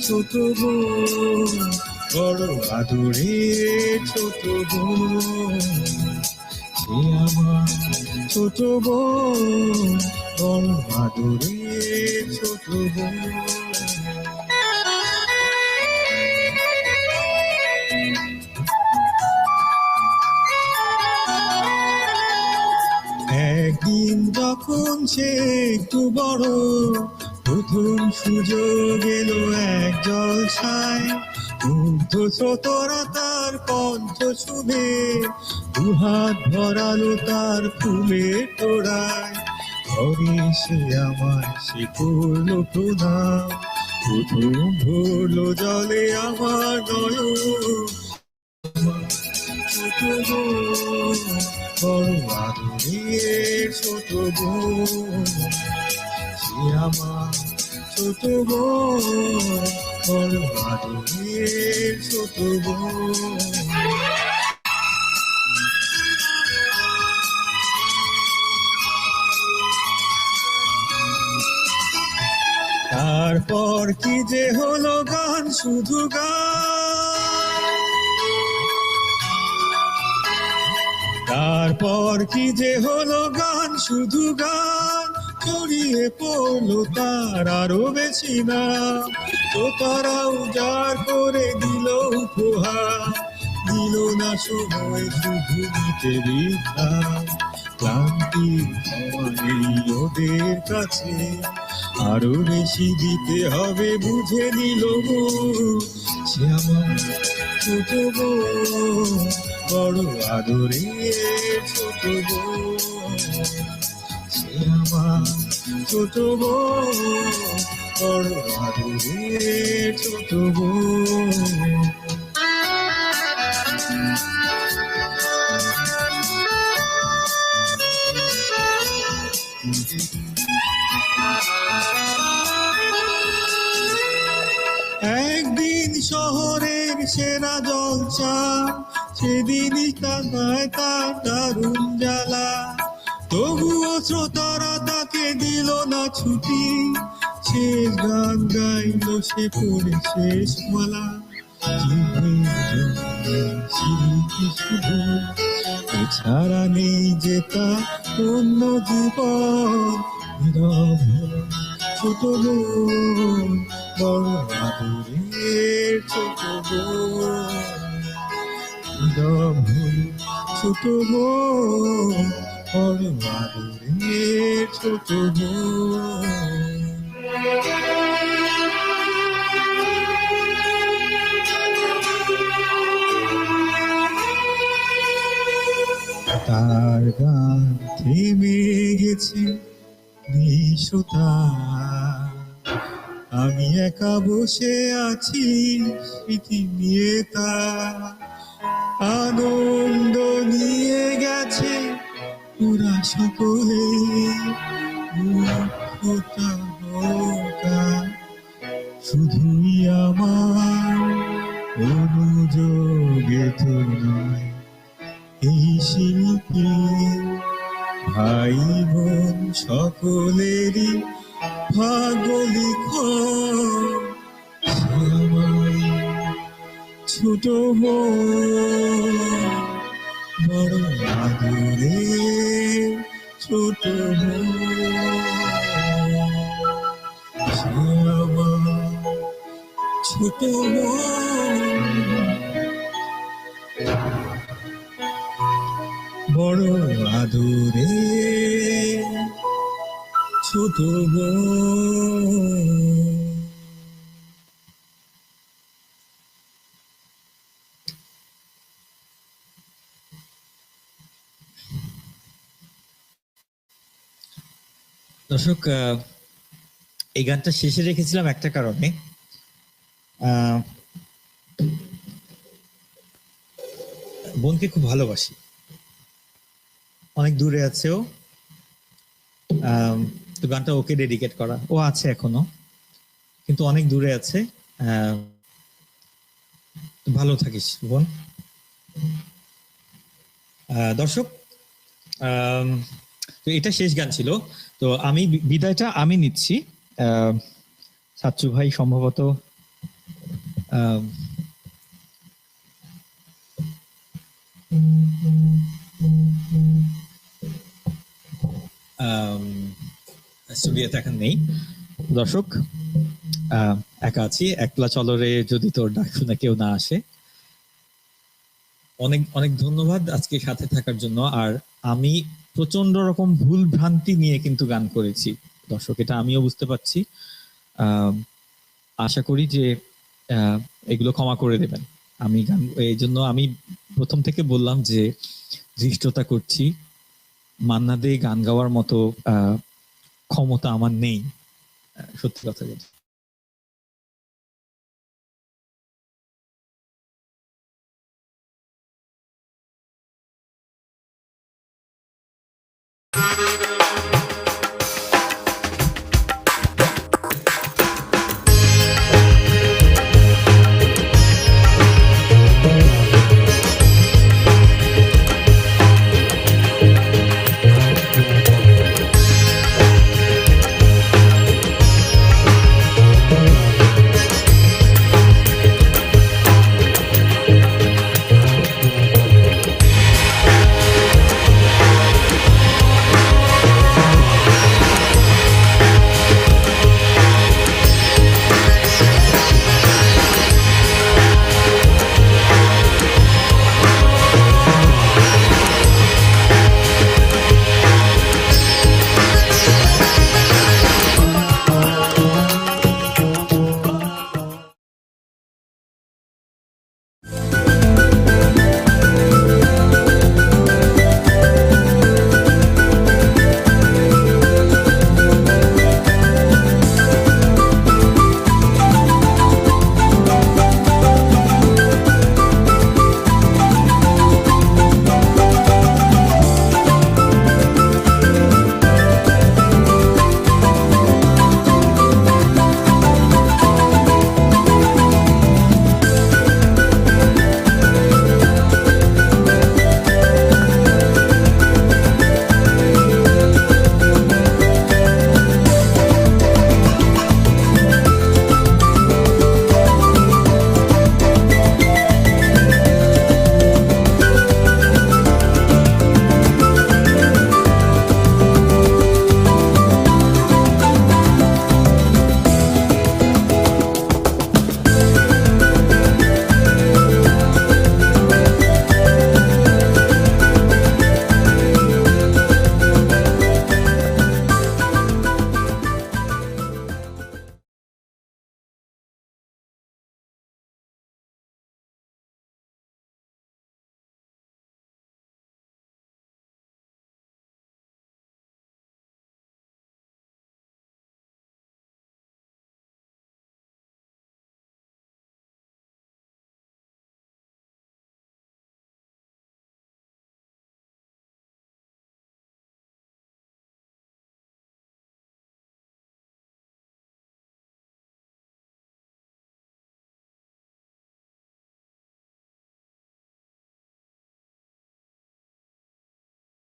ছোট বোন, বড় আদরের ছোট বোন। সে আমার ছোট বোন, বড় আদরের ছোট বোন। একদিন যখন সে একটু বড়, প্রথম সুযোগ এলো এক জলসায়। মুগ্ধ শ্রোতরা তার কণ্ঠ শুনে দুহাত ভরালো তার ফুলের তোড়ায়। ঘরে সে আমায় সে করলো প্রণাম, প্রথম ভরলো জলে আমার নয়ন। ছোট বোন, বড় আদরের ছোট বোন। সে আমার ছোট বোন, বড় আদরের ছোট বোন। তারপর কি যে হলো গান, শুধু গান। তারপর কি যে হলো গান, শুধু গান। ছড়িয়ে পড়লো তার আরো বেশি নাম। তো তারা উজাড় করে দিল উপহার, দিল না সময় শুধু দিতে বিধান। ক্লান্তি হওয়া নেই ওদের কাছে, আরো বেশি দিতে হবে বুঝে নিল গো। সে আমার ছোট বোন, বড় আদরের ছোট বোন। সে আমার ছোট বোন, বড় আদরের ছোট বোন। একদিন শহরের সেরা জলসা, সেদিনই কান্নায় তার দারুণ জ্বালা। তবুও শ্রোতারা তাকে দিল না ছুটি, শেষ গান গাইল সে করে শেষ মালা। স্মৃতি শুধু এছাড়া নেই যে তার অন্য জীবন। নীরব ছোট বোন, বড় আদরের ছোট বোন। নীরব ছোট বোন, বড় আদরের ছোট বোন। তার গান থেমে গেছে নিঃশ্রোতা, আমি একা বসে আছি স্মৃতি নিয়ে তার আনন্দ নিয়ে গেছে ওরা সকলে মুখটা হোকা শুধুই আমার অনুযোগে তো নয় এই শিল্পী ভাই বোন সকলেরই ভাগ্য লিখন আমায় ছোট বোন বড় আদরে ছোট বোন ছোট বোন বড় আদরে ছোট বোন। দর্শক, এই গানটা শেষে রেখেছিলাম একটা কারণে। বোনকে খুব ভালোবাসি, অনেক দূরে আছেও, তো গানটা ওকে ডেডিকেট করা। ও আছে এখনো, কিন্তু অনেক দূরে আছে। ভালো থাকিস বোন। দর্শক, তো এটা শেষ গান ছিল, তো আমি বিদায়টা আমি নিচ্ছি। সাচ্চু ভাই সম্ভবত স্টুডিওতে এখন নেই। দর্শক, একা আছি, একলা চলরে যদি তোর ডাক শুনে কেউ না আসে। অনেক অনেক ধন্যবাদ আজকে সাথে থাকার জন্য। আর আমি প্রচন্ড রকম ভুল ভ্রান্তি নিয়ে কিন্তু গান করেছি দর্শক, এটা আমিও বুঝতে পারছি। আশা করি যে এগুলো ক্ষমা করে দেবেন। আমি গান, এই জন্য আমি প্রথম থেকে বললাম যে ধৃষ্টতা করছি, মান্না দে গান গাওয়ার মতো ক্ষমতা আমার নেই, সত্যি কথা বলছি।